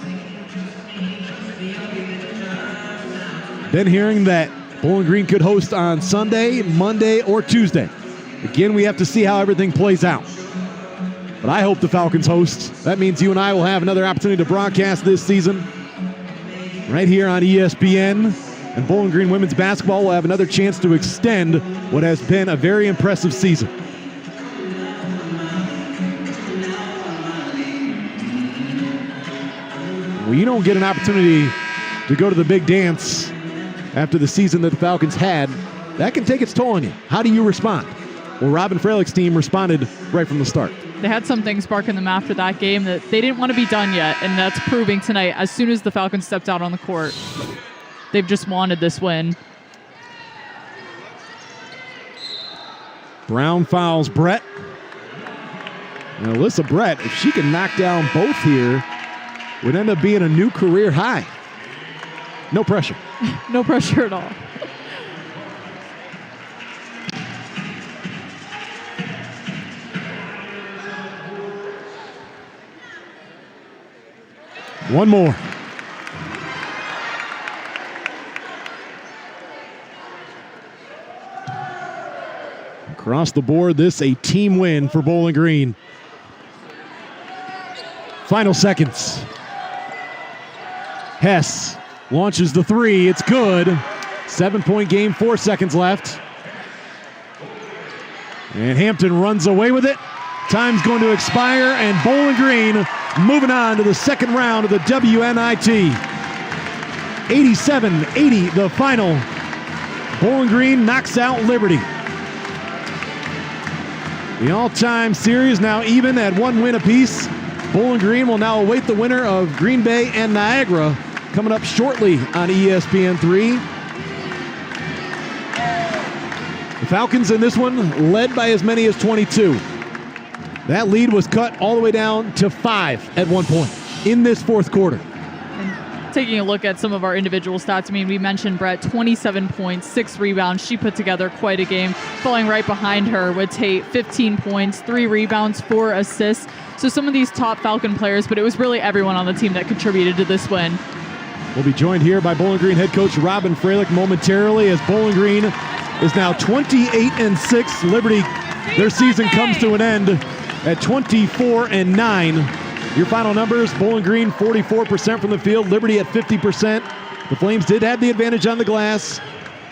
Been hearing that Bowling Green could host on Sunday, Monday, or Tuesday. Again, we have to see how everything plays out. But I hope the Falcons host. That means you and I will have another opportunity to broadcast this season right here on ESPN. And Bowling Green women's basketball will have another chance to extend what has been a very impressive season. Well, you don't get an opportunity to go to the big dance after the season that the Falcons had. That can take its toll on you. How do you respond? Well, Robin Freilich's team responded right from the start. They had something sparking them after that game that they didn't want to be done yet, and that's proving tonight as soon as the Falcons stepped out on the court. They've just wanted this win. Brown fouls Brett. And Alyssa Brett, if she can knock down both here, would end up being a new career high. No pressure. No pressure at all. One more. Across the board, this a team win for Bowling Green. Final seconds. Hess launches the three. It's good. 7-point game, 4 seconds left. And Hampton runs away with it. Time's going to expire, and Bowling Green moving on to the second round of the WNIT. 87-80, the final. Bowling Green knocks out Liberty. The all-time series now even at 1 win apiece. Bowling Green will now await the winner of Green Bay and Niagara coming up shortly on ESPN3. The Falcons in this one led by as many as 22. That lead was cut all the way down to 5 at one point in this fourth quarter. Taking a look at some of our individual stats, I mean, we mentioned Brett, 27 points, 6 rebounds. She put together quite a game. Falling right behind her with Tate, 15 points, 3 rebounds, 4 assists. So some of these top Falcon players, but it was really everyone on the team that contributed to this win. We'll be joined here by Bowling Green head coach Robin Freilich momentarily as Bowling Green is now 28-6. Liberty, their season comes to an end at 24-9. Your final numbers, Bowling Green 44% from the field, Liberty at 50%. The Flames did have the advantage on the glass.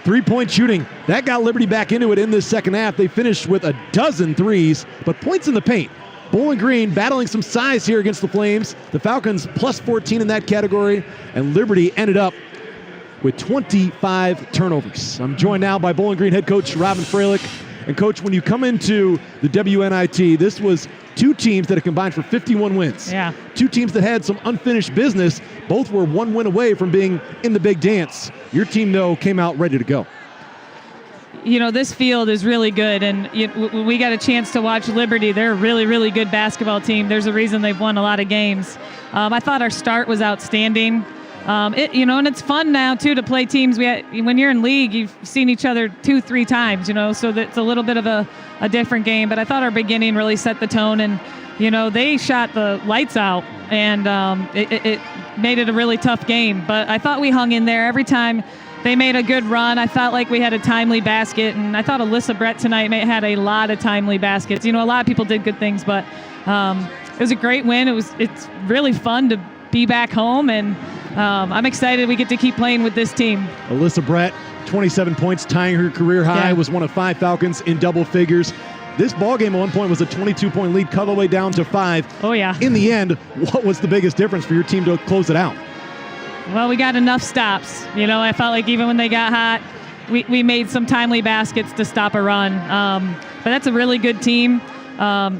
3-point shooting, that got Liberty back into it in this second half. They finished with a dozen threes, but points in the paint. Bowling Green battling some size here against the Flames. The Falcons plus 14 in that category, and Liberty ended up with 25 turnovers. I'm joined now by Bowling Green head coach Robin Freilich. And coach, when you come into the WNIT, this was 2 teams that have combined for 51 wins. Yeah. 2 teams that had some unfinished business. Both were 1 win away from being in the big dance. Your team, though, came out ready to go. You know, this field is really good, and we got a chance to watch Liberty. They're a really, really good basketball team. There's a reason they've won a lot of games. I thought our start was outstanding. And it's fun now too to play teams. When you're in league, you've seen each other 2-3 times, so that's a little bit of a different game. But I thought our beginning really set the tone, and they shot the lights out, and it made it a really tough game. But I thought we hung in there every time. They made a good run. I felt like we had a timely basket, and I thought Alyssa Brett tonight had a lot of timely baskets. A lot of people did good things, but it was a great win. It's really fun to be back home, and I'm excited we get to keep playing with this team. Alyssa Brett, 27 points, tying her career high, was one of 5 Falcons in double figures. This ball game at one point was a 22-point lead, cut all the way down to 5. Oh, yeah. In the end, what was the biggest difference for your team to close it out? Well, we got enough stops. I felt like even when they got hot, we made some timely baskets to stop a run. But that's a really good team.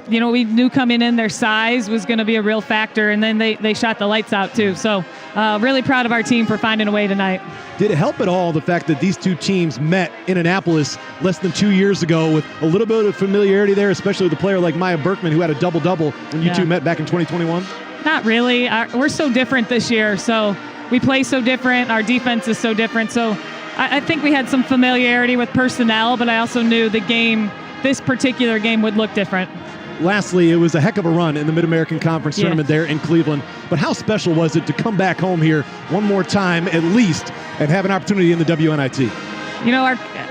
We knew coming in their size was going to be a real factor, and then they shot the lights out too. So really proud of our team for finding a way tonight. Did it help at all the fact that these two teams met in Annapolis less than 2 years ago with a little bit of familiarity there, especially with a player like Maya Berkman who had a double-double when you two met back in 2021? Not really. We're so different this year, so we play so different. Our defense is so different. So I think we had some familiarity with personnel, but I also knew this particular game would look different. Lastly, it was a heck of a run in the Mid-American Conference tournament there in Cleveland. But how special was it to come back home here one more time at least and have an opportunity in the WNIT?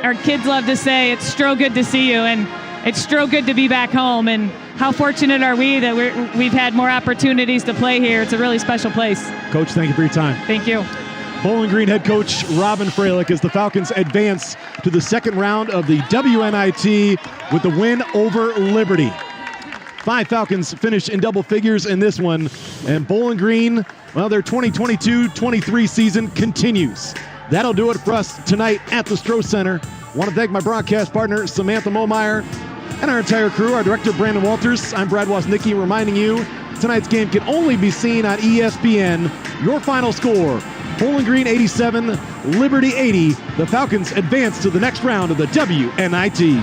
Our kids love to say it's so good to see you, and it's so good to be back home. And how fortunate are we that we've had more opportunities to play here. It's a really special place. Coach, thank you for your time. Thank you. Bowling Green head coach Robin Freilich as the Falcons advance to the second round of the WNIT with the win over Liberty. 5 Falcons finished in double figures in this one, and Bowling Green, well, their 2022-23 season continues. That'll do it for us tonight at the Stroh Center. I want to thank my broadcast partner, Samantha Momeyer, and our entire crew, our director, Brandon Walters. I'm Brad Woznicki, reminding you tonight's game can only be seen on ESPN. Your final score, Bowling Green 87, Liberty 80. The Falcons advance to the next round of the WNIT.